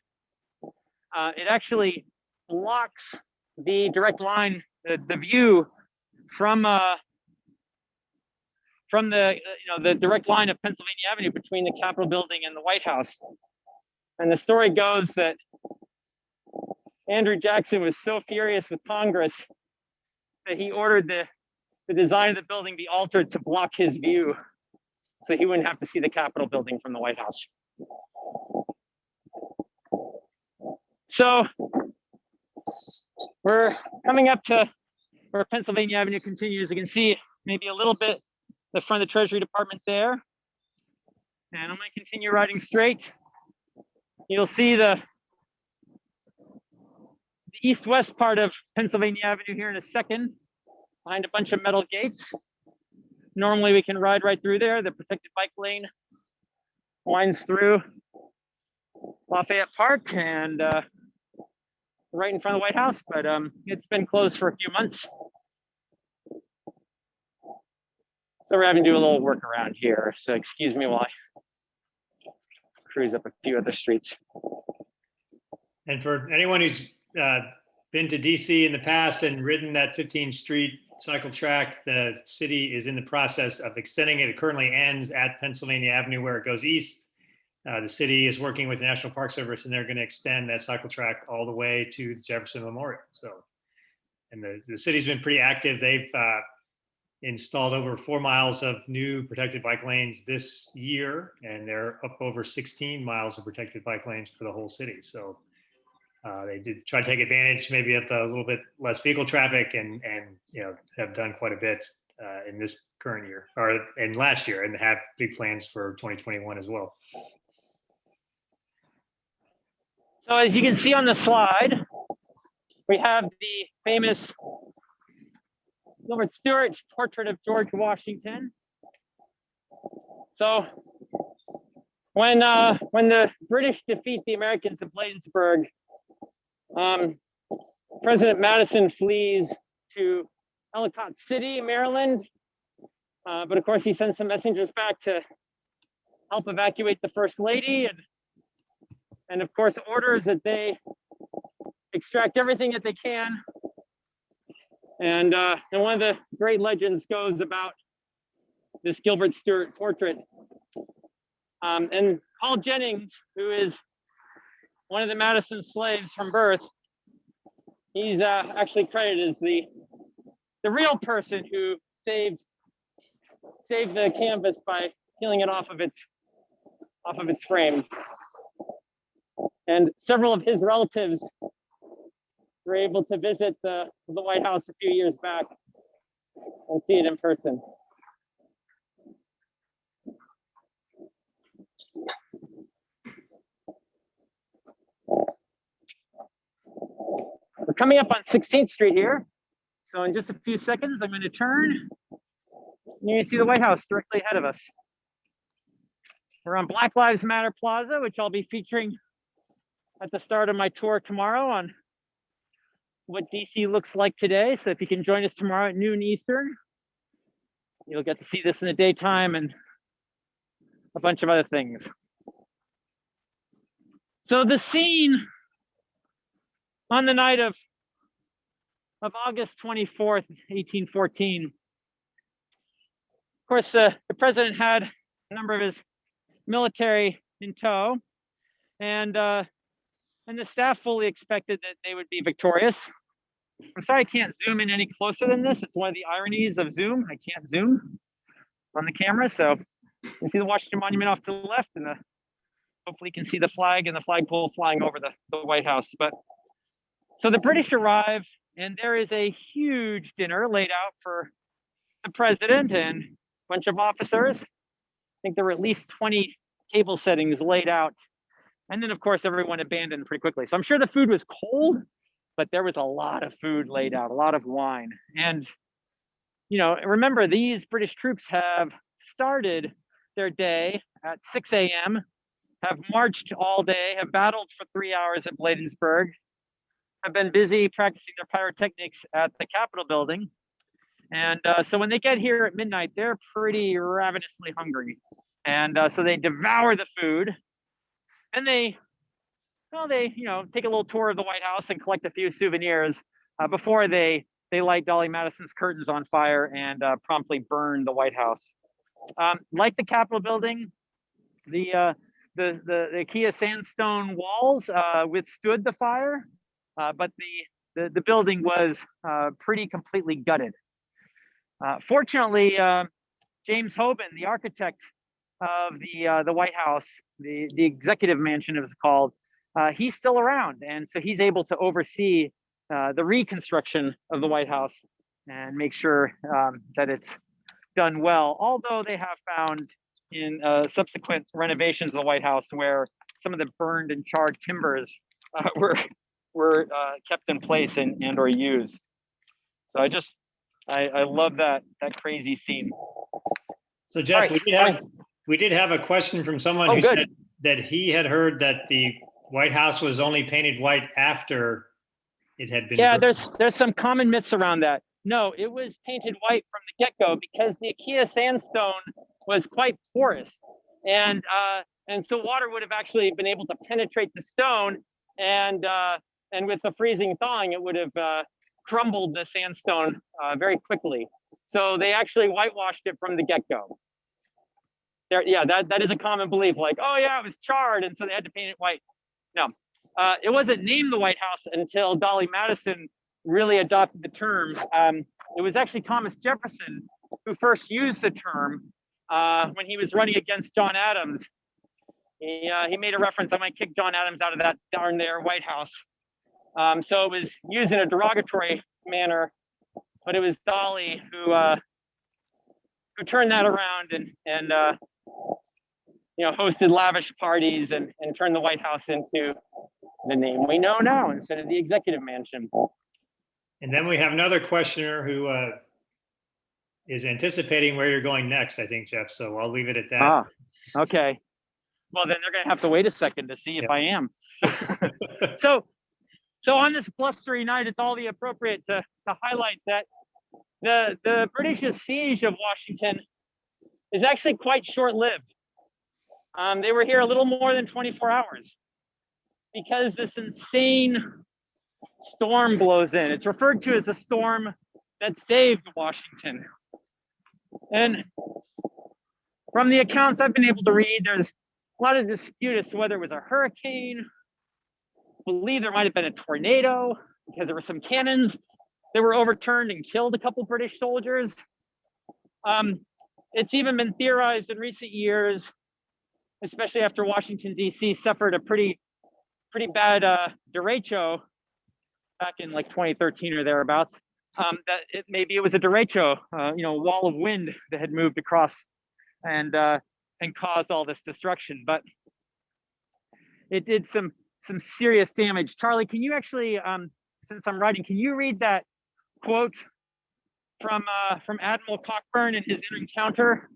it actually blocks the direct line, the view from the the direct line of Pennsylvania Avenue between the Capitol building and the White House. And the story goes that Andrew Jackson was so furious with Congress that he ordered the design of the building be altered to block his view, so he wouldn't have to see the Capitol building from the White House. So we're coming up to where Pennsylvania Avenue continues. You can see maybe a little bit the front of the Treasury Department there. And I'm going to continue riding straight. You'll see the east-west part of Pennsylvania Avenue here in a second, behind a bunch of metal gates. Normally we can ride right through there. The protected bike lane winds through Lafayette Park and right in front of the White House, but it's been closed for a few months. So we're having to do a little work around here. So excuse me while I cruise up a few other streets. and for anyone who's been to DC in the past and ridden that 15th Street cycle track. The city is in the process of extending it. It currently ends at Pennsylvania Avenue where it goes east. The city is working with the National Park Service, and they're going to extend that cycle track all the way to the Jefferson Memorial. So, and the city's been pretty active. They've installed over 4 miles of new protected bike lanes this year, and they're up over 16 miles of protected bike lanes for the whole city. So they did try to take advantage maybe of the little bit less vehicle traffic, and have done quite a bit in this current year or in last year, and have big plans for 2021 as well. So as you can see on the slide, we have the famous Gilbert Stuart portrait of George Washington. So when the British defeat the Americans at Bladensburg, President Madison flees to Ellicott City, Maryland. But of course, he sends some messengers back to help evacuate the First Lady, and of course orders that they extract everything that they can. And one of the great legends goes about this Gilbert Stuart portrait. And Paul Jennings, who is one of the Madison slaves from birth, he's actually credited as the real person who saved the canvas by peeling it off of its frame. And several of his relatives were able to visit the White House a few years back and see it in person. We're coming up on 16th Street here. So in just a few seconds, I'm going to turn. You're going to see the White House directly ahead of us. We're on Black Lives Matter Plaza, which I'll be featuring at the start of my tour tomorrow on what DC looks like today. So if you can join us tomorrow at noon Eastern, you'll get to see this in the daytime and a bunch of other things. So the scene on the night of August 24th, 1814, of course, the president had a number of his military in tow, and the staff fully expected that they would be victorious. I'm sorry I can't zoom in any closer than this. It's one of the ironies of Zoom. I can't zoom on the camera, so you can see the Washington Monument off to the left, and hopefully you can see the flag and the flagpole flying over the White House. But so the British arrive, and there is a huge dinner laid out for the president and a bunch of officers. I think there were at least 20 table settings laid out. And then, of course, everyone abandoned pretty quickly. So I'm sure the food was cold, but there was a lot of food laid out, a lot of wine. And, remember, these British troops have started their day at 6 a.m., have marched all day, have battled for 3 hours at Bladensburg, have been busy practicing their pyrotechnics at the Capitol building. And so when they get here at midnight, they're pretty ravenously hungry. And so they devour the food. And they take a little tour of the White House and collect a few souvenirs before they light Dolly Madison's curtains on fire and promptly burn the White House. Like the Capitol building, the IKEA sandstone walls withstood the fire, but the building was pretty completely gutted. Fortunately, James Hoban, the architect of the White House, the executive mansion it was called, he's still around, and so he's able to oversee the reconstruction of the White House and make sure that it's done well. Although they have found in subsequent renovations of the White House where some of the burned and charred timbers were kept in place and or used. So I love that crazy scene. So Jeff, right, we did have a question from someone who said that he had heard that the White House was only painted white after it had been. Yeah, burned. there's some common myths around that. No, it was painted white from the get-go because the IKEA sandstone was quite porous, and so water would have actually been able to penetrate the stone and and with the freezing thawing, it would have crumbled the sandstone very quickly. So they actually whitewashed it from the get-go. Yeah, that is a common belief, like, oh yeah, it was charred, and so they had to paint it white. No, it wasn't named the White House until Dolly Madison really adopted the term. It was actually Thomas Jefferson who first used the term when he was running against John Adams. He made a reference, I might kick John Adams out of that darn there White House. So it was used in a derogatory manner, but it was Dolly who turned that around and hosted lavish parties and turned the White House into the name we know now instead of the executive mansion. And then we have another questioner who is anticipating where you're going next, I think, Jeff. So I'll leave it at that. Okay. Well, then they're going to have to wait a second to see if I am. So on this blustery night, it's all the appropriate to highlight that the British's siege of Washington is actually quite short-lived. They were here a little more than 24 hours because this insane storm blows in. It's referred to as the storm that saved Washington. And from the accounts I've been able to read, there's a lot of dispute as to whether it was a hurricane. I believe there might have been a tornado because there were some cannons that were overturned and killed a couple British soldiers. It's even been theorized in recent years, especially after Washington, D.C. suffered a pretty bad derecho back in like 2013 or thereabouts, that maybe it was a derecho, wall of wind that had moved across and caused all this destruction. But it did some serious damage. Charlie, can you actually, since I'm writing, can you read that quote from Admiral Cockburn in his encounter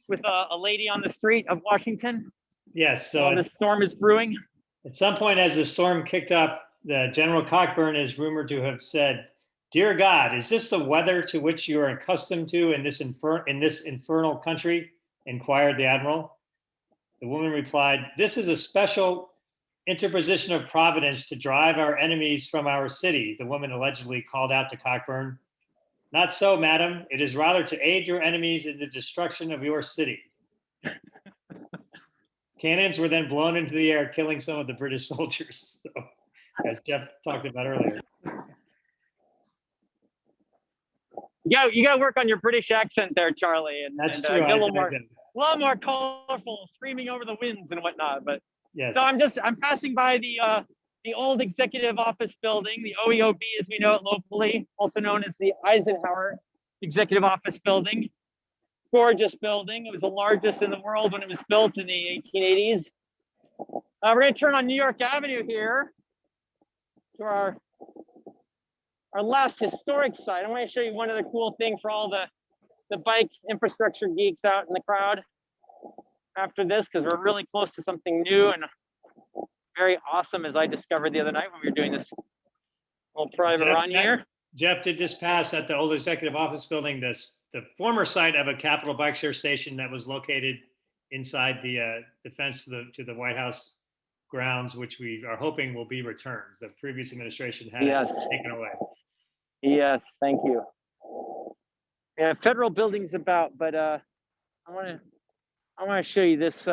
with a lady on the street of Washington? Yes. So while the storm is brewing. At some point, as the storm kicked up, the General Cockburn is rumored to have said, "Dear God, is this the weather to which you are accustomed to in this infernal country?" inquired the admiral. The woman replied, "This is a special interposition of Providence to drive our enemies from our city." The woman allegedly called out to Cockburn, "Not so, madam. It is rather to aid your enemies in the destruction of your city." Cannons were then blown into the air, killing some of the British soldiers, so, as Jeff talked about earlier. Yeah, you got to work on your British accent there, Charlie, and That's and, true. get a little more colorful, screaming over the winds and whatnot. But yes. So I'm passing by the old executive office building, the OEOB as we know it locally, also known as the Eisenhower Executive Office Building. Gorgeous building. It was the largest in the world when it was built in the 1880s. We're going to turn on New York Avenue here to our last historic site. I want to show you one other cool thing for all the bike infrastructure geeks out in the crowd after this, because we're really close to something new and very awesome, as I discovered the other night when we were doing this little private run here. Jeff did just pass at the old executive office building, the former site of a Capitol bike share station that was located inside the fence to the White House grounds, which we are hoping will be returned. The previous administration had it taken away. Yes, thank you. Yeah, federal buildings about, but I want to show you this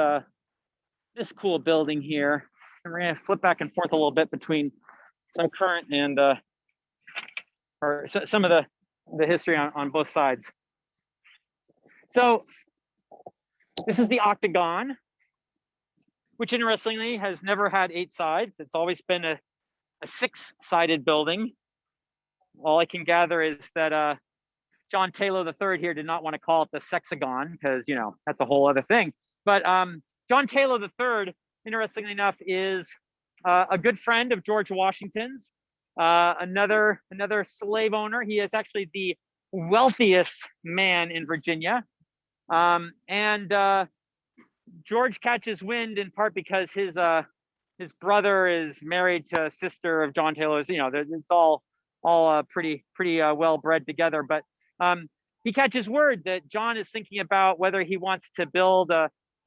this cool building here. And we're going to flip back and forth a little bit between some current and or some of the history on both sides. So this is the octagon, which interestingly has never had 8 sides. It's always been a 6-sided building. All I can gather is that John Taylor III here did not want to call it the sexagon because, that's a whole other thing. But John Taylor III, interestingly enough, is a good friend of George Washington's. Another slave owner. He is actually the wealthiest man in Virginia. And George catches wind in part because his brother is married to a sister of John Taylor's. It's all pretty well bred together. But he catches word that John is thinking about whether he wants to build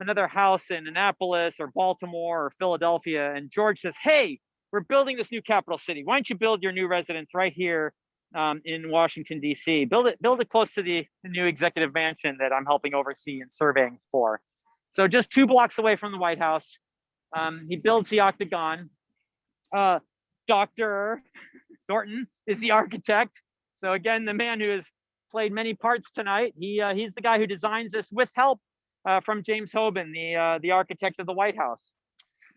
another house in Annapolis or Baltimore or Philadelphia. And George says, "Hey, we're building this new capital city. Why don't you build your new residence right here in Washington, D.C. Build it close to the new executive mansion that I'm helping oversee and surveying for. So just 2 blocks away from the White House. He builds the Octagon. Dr. Thornton is the architect. So again, the man who has played many parts tonight. He's the guy who designs this with help from James Hoban, the architect of the White House.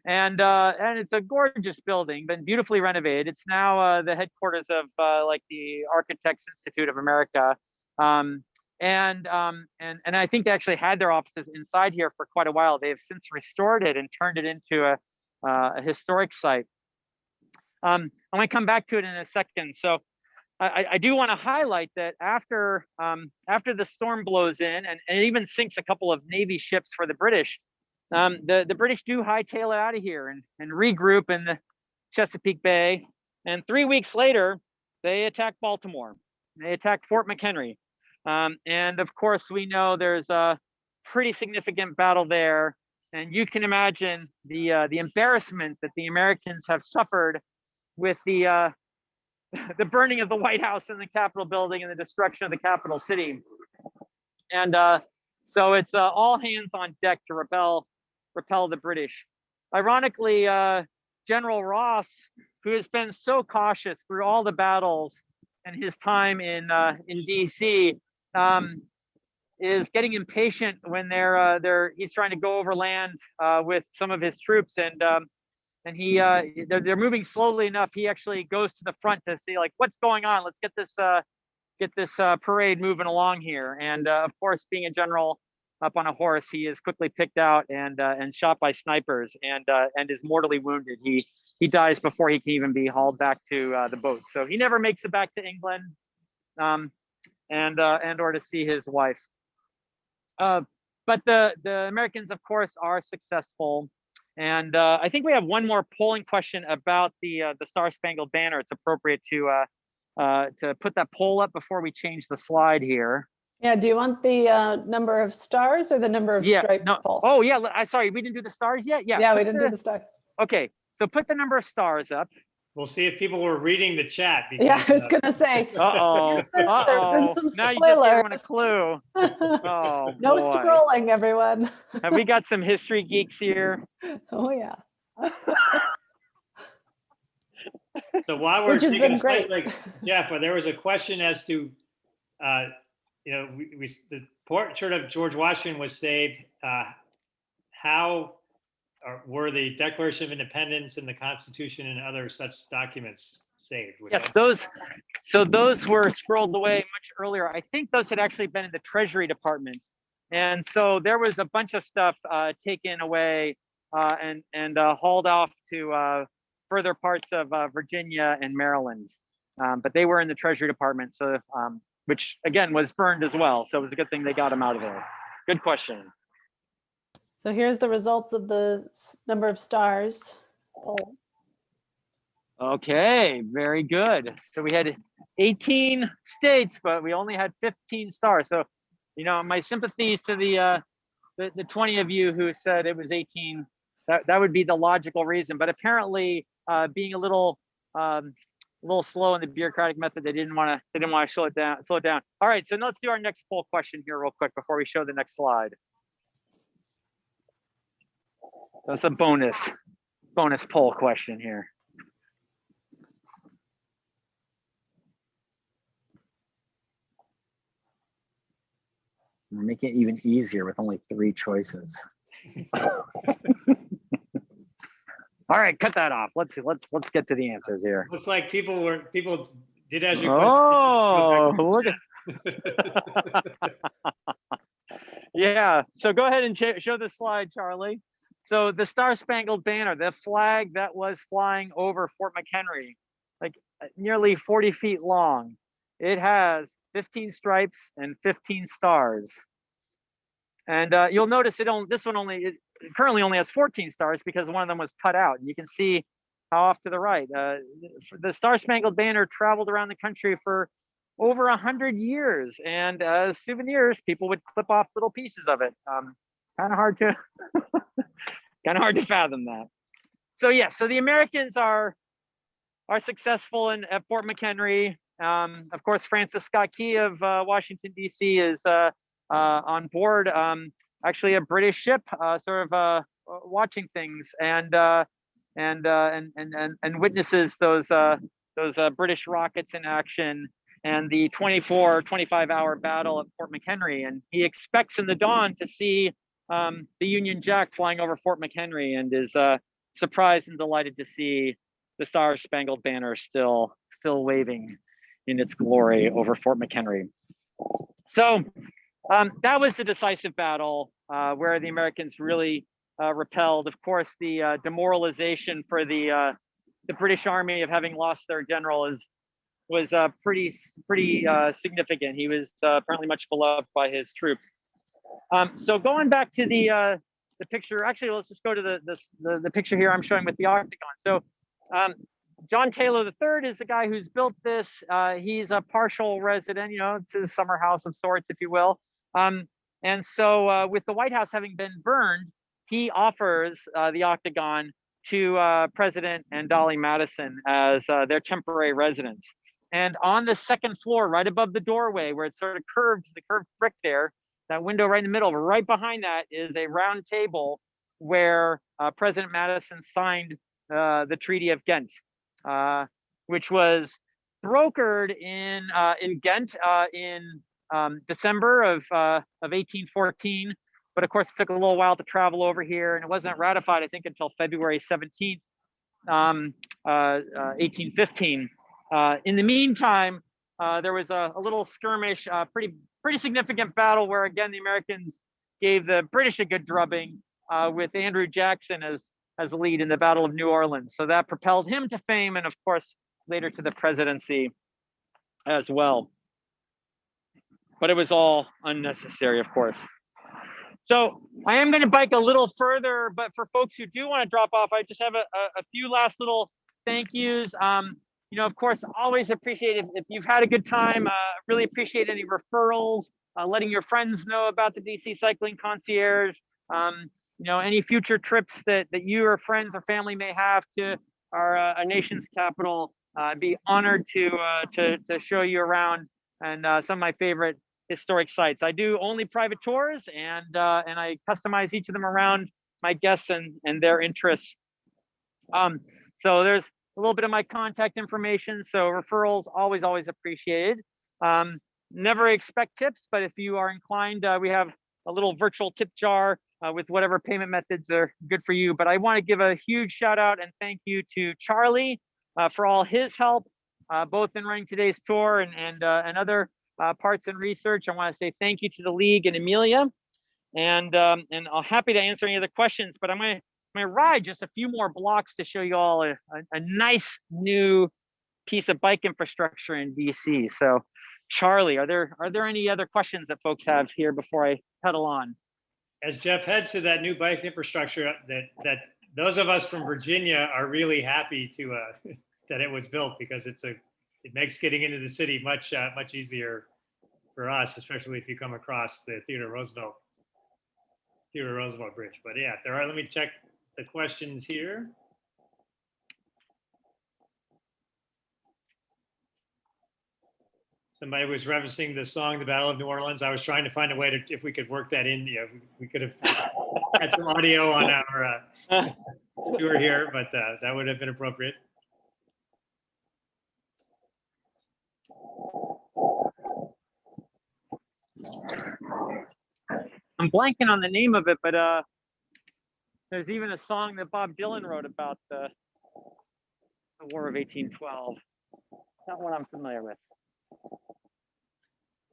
And it's a gorgeous building, been beautifully renovated. It's now the headquarters of like the Architects Institute of America. And I think they actually had their offices inside here for quite a while. They have since restored it and turned it into a historic site. I'm going to come back to it in a second. So I do want to highlight that after the storm blows in and it even sinks a couple of Navy ships for the British, the British do hightail it out of here and regroup in the Chesapeake Bay. And 3 weeks later, they attack Baltimore. They attack Fort McHenry. And of course, we know there's a pretty significant battle there. And you can imagine the embarrassment that the Americans have suffered with the burning of the White House and the Capitol building and the destruction of the capital city. And so it's all hands on deck to repel the British. Ironically, General Ross, who has been so cautious through all the battles and his time in DC, is getting impatient when he's trying to go overland with some of his troops, and they're moving slowly enough. He actually goes to the front to see like what's going on. Let's get this parade moving along here. And of course, being a general up on a horse, he is quickly picked out and shot by snipers and is mortally wounded. He dies before he can even be hauled back to the boat. So he never makes it back to England and or to see his wife. But the Americans, of course, are successful. And I think we have one more polling question about the Star Spangled Banner. It's appropriate to put that poll up before we change the slide here. Yeah, do you want the number of stars or the number of stripes poll? Oh yeah, sorry, we didn't do the stars yet? Yeah, we didn't do the stars. Okay, so put the number of stars up. We'll see if people were reading the chat. Because, yeah, I was gonna say. Uh-oh. Now you just gave everyone a clue. Oh, no boy. scrolling, everyone. Have we got some history geeks here? Oh yeah. So while we're Which has taking been a slight great. break, Jeff, there was a question as to, the portrait of George Washington was saved. How were the Declaration of Independence and the Constitution and other such documents saved? Yes, those were scrolled away much earlier. I think those had actually been in the Treasury Department. And so there was a bunch of stuff taken away and hauled off to further parts of Virginia and Maryland. But they were in the Treasury Department, so which again was burned as well. So it was a good thing they got them out of there. Good question. So here's the results of the number of stars poll. Okay, very good. So we had 18 states, but we only had 15 stars. So, my sympathies to the 20 of you who said it was 18. That would be the logical reason. But apparently, being a little slow in the bureaucratic method, they didn't want to slow it down. All right, so now let's do our next poll question here real quick before we show the next slide. That's a bonus poll question here. We're making it even easier with only 3 choices. All right, cut that off. Let's get to the answers here. Looks like people did as you. Oh, look at. Yeah. So go ahead and show the slide, Charlie. So the Star Spangled Banner, the flag that was flying over Fort McHenry, like nearly 40 feet long, it has 15 stripes and 15 stars. And you'll notice it currently only has 14 stars because one of them was cut out. And you can see how off to the right. The Star Spangled Banner traveled around the country for over 100 years. And as souvenirs, people would clip off little pieces of it. Kind of hard to fathom that. So yeah, so the Americans are are successful at Fort McHenry. Of course, Francis Scott Key of Washington, D.C. is on board, actually a British ship, sort of watching things and witnesses those British rockets in action and the 25-hour battle at Fort McHenry. And he expects in the dawn to see the Union Jack flying over Fort McHenry, and is surprised and delighted to see the Star-Spangled Banner still waving in its glory over Fort McHenry. So that was the decisive battle where the Americans really repelled. Of course, the demoralization for the British Army of having lost their general was pretty significant. He was apparently much beloved by his troops. So going back to the picture, actually, let's just go to the picture here I'm showing with the octagon. So John Taylor III is the guy who's built this. He's a partial resident, it's his summer house of sorts, if you will. And so with the White House having been burned, he offers the octagon to President and Dolly Madison as their temporary residence. And on the second floor, right above the doorway, where it's sort of curved, the curved brick there, that window right in the middle, right behind that is a round table where President Madison signed the Treaty of Ghent, which was brokered in Ghent in December of 1814. But of course, it took a little while to travel over here, and it wasn't ratified, I think, until February 17th, 1815. In the meantime, there was a little skirmish, pretty significant battle where, again, the Americans gave the British a good drubbing with Andrew Jackson as the lead in the Battle of New Orleans. So that propelled him to fame, and of course, later to the presidency as well. But it was all unnecessary, of course. So I am going to bike a little further, but for folks who do want to drop off, I just have a few last little thank yous. Of course, always appreciate it if you've had a good time. Really appreciate any referrals, letting your friends know about the DC Cycling Concierge. Any future trips that you or friends or family may have to our nation's capital. I'd be honored to show you around and some of my favorite historic sites. I do only private tours, and I customize each of them around my guests and their interests. So there's a little bit of my contact information. So referrals, always appreciated. Never expect tips, but if you are inclined, we have a little virtual tip jar with whatever payment methods are good for you. But I want to give a huge shout out and thank you to Charlie for all his help, both in running today's tour and other parts and research. I want to say thank you to the League and Amelia, and I'm happy to answer any other questions. But I'm going to ride just a few more blocks to show you all a nice new piece of bike infrastructure in DC. So, Charlie, are there any other questions that folks have here before I pedal on? As Jeff heads to that new bike infrastructure, that those of us from Virginia are really happy to that it was built, because it makes getting into the city much easier for us, especially if you come across the Theodore Roosevelt Bridge. But yeah, there are. Let me check the questions here. Somebody was referencing the song, The Battle of New Orleans. I was trying to find a way to, if we could work that in. Yeah, we could have had some audio on our tour here, but that would have been appropriate. I'm blanking on the name of it, but there's even a song that Bob Dylan wrote about the War of 1812. Not one I'm familiar with.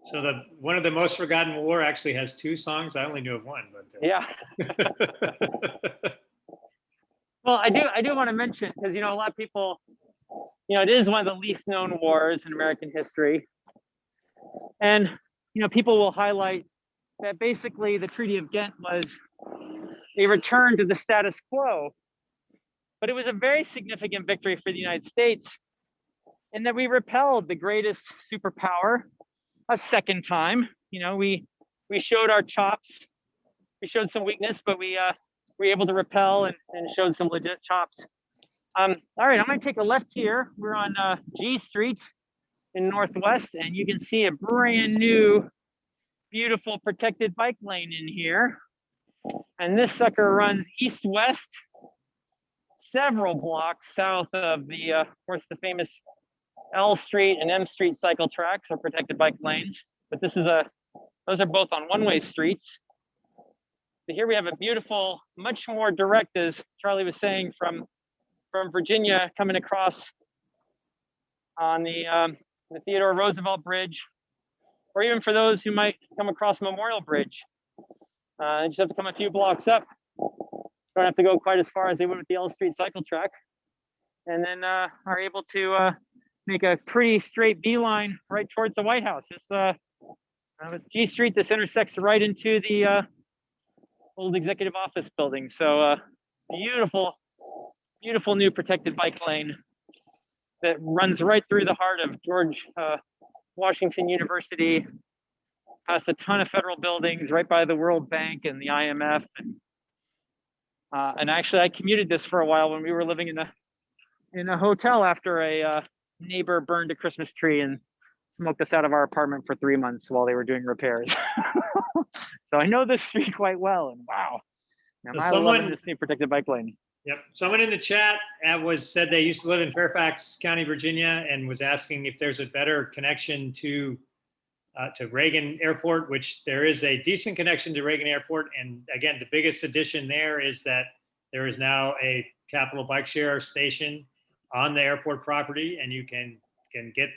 So one of the most forgotten war actually has two songs. I only knew of one, but yeah. Well, I do want to mention, because a lot of people, it is one of the least known wars in American history, and people will highlight that basically the Treaty of Ghent was a return to the status quo, but it was a very significant victory for the United States, in that we repelled the greatest superpower a second time. We showed our chops. We showed some weakness, but we were able to repel and showed some legit chops. All right, I'm going to take a left here. We're on G Street in Northwest, and you can see a brand new, beautiful protected bike lane in here. And this sucker runs east-west, several blocks south of the, of course, the famous L Street and M Street cycle tracks or protected bike lanes. But this is those are both on one-way streets. So here we have a beautiful, much more direct, as Charlie was saying, from Virginia coming across on the Theodore Roosevelt Bridge, or even for those who might come across Memorial Bridge. You just have to come a few blocks up. Don't have to go quite as far as they would with the L Street cycle track. And then are able to make a pretty straight beeline right towards the White House. This with G Street, this intersects right into the old executive office building. So beautiful, beautiful new protected bike lane that runs right through the heart of George Washington University, past a ton of federal buildings, right by the World Bank and the IMF. And actually, I commuted this for a while when we were living in a hotel after a neighbor burned a Christmas tree and smoked us out of our apartment for 3 months while they were doing repairs. So I know this street quite well, and wow, am I loving this new protected bike lane. Yep. Someone in the chat said they used to live in Fairfax County, Virginia, and was asking if there's a better connection to Reagan Airport, which there is a decent connection to Reagan Airport. And again, the biggest addition there is that there is now a Capital Bike Share station on the airport property, and you can get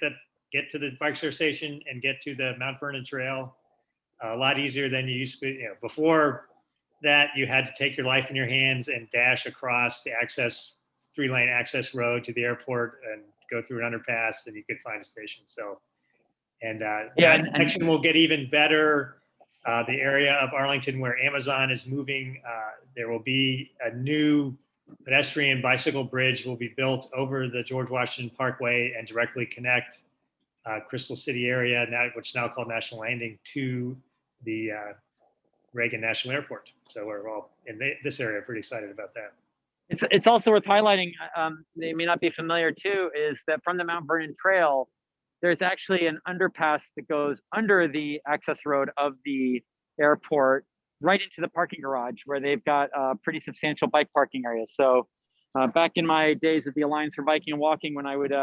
to the bike share station and get to the Mount Vernon Trail a lot easier than you used to. You know, before that, you had to take your life in your hands and dash across the 3-lane access road to the airport and go through an underpass, and you could find a station. So, and that connection will get even better. The area of Arlington where Amazon is moving, there will be a new pedestrian bicycle bridge will be built over the George Washington Parkway and directly connect Crystal City area, which is now called National Landing, to the Reagan National Airport. So we're all in this area pretty excited about that. It's also worth highlighting, they may not be familiar too, is that from the Mount Vernon Trail, there's actually an underpass that goes under the access road of the airport right into the parking garage, where they've got a pretty substantial bike parking area. So back in my days at the Alliance for Biking and Walking, when I would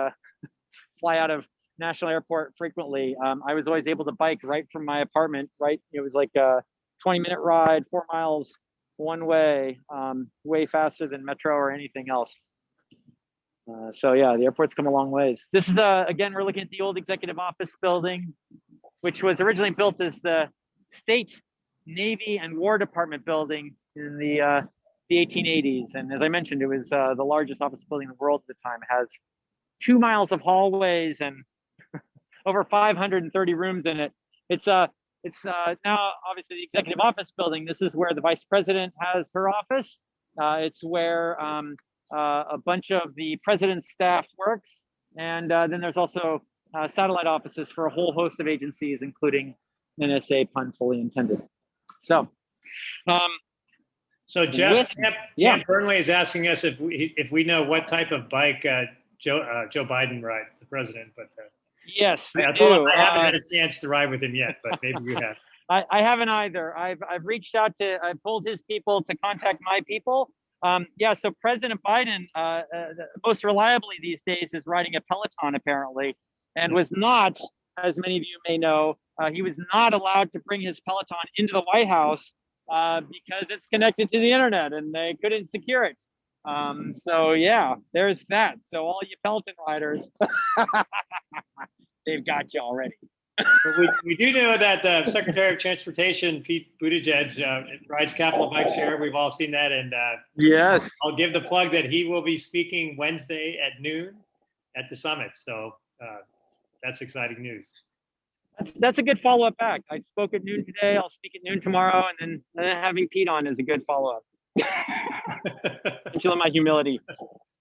fly out of National Airport frequently, I was always able to bike right from my apartment, right? It was like a 20-minute ride, 4 miles one way, way faster than Metro or anything else. So yeah, the airport's come a long ways. This is, again, we're looking at the old executive office building, which was originally built as the State, Navy, and War Department building in the 1880s. And as I mentioned, it was the largest office building in the world at the time. It has 2 miles of hallways and over 530 rooms in it. It's now obviously the executive office building. This is where the vice president has her office. It's where a bunch of the president's staff works. And then there's also satellite offices for a whole host of agencies, including NSA, pun fully intended. So, Jeff Burnley is asking us if we know what type of bike Joe Biden rides, the president. But yes, I haven't had a chance to ride with him yet, but maybe you have. I haven't either. I've reached out I've told his people to contact my people. Yeah, so President Biden, most reliably these days, is riding a Peloton apparently, and was not, as many of you may know, he was not allowed to bring his Peloton into the White House because it's connected to the internet and they couldn't secure it. So yeah, there's that. So all you Peloton riders, they've got you already. We do know that the Secretary of Transportation, Pete Buttigieg, rides Capital Bike Share. We've all seen that. And yes, I'll give the plug that he will be speaking Wednesday at noon at the summit. So that's exciting news. That's a good follow-up act. I spoke at noon today. I'll speak at noon tomorrow. And then having Pete on is a good follow-up. Until my humility.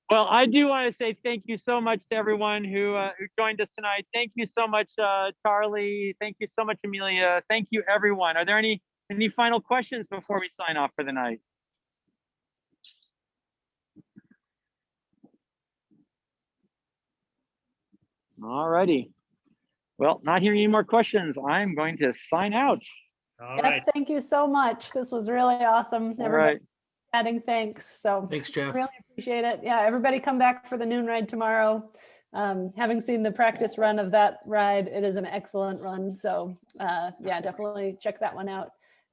Well, I do want to say thank you so much to everyone who joined us tonight. Thank you so much, Charlie. Thank you so much, Amelia. Thank you, everyone. Are there any final questions before we sign off for the night? All righty. Well, not hearing any more questions, I'm going to sign out. All Yes, right. thank you so much. This was really awesome. All Everybody right. adding thanks. So Thanks, Jeff. really appreciate it. Yeah, everybody come back for the noon ride tomorrow. Having seen the practice run of that ride, it is an excellent run. So yeah, definitely check that one out.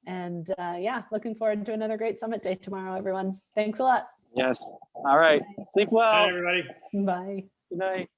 And yeah, looking forward to another great summit day tomorrow, everyone. Thanks a lot. Yes. All right. Sleep Bye, well. everybody. Bye. Good night.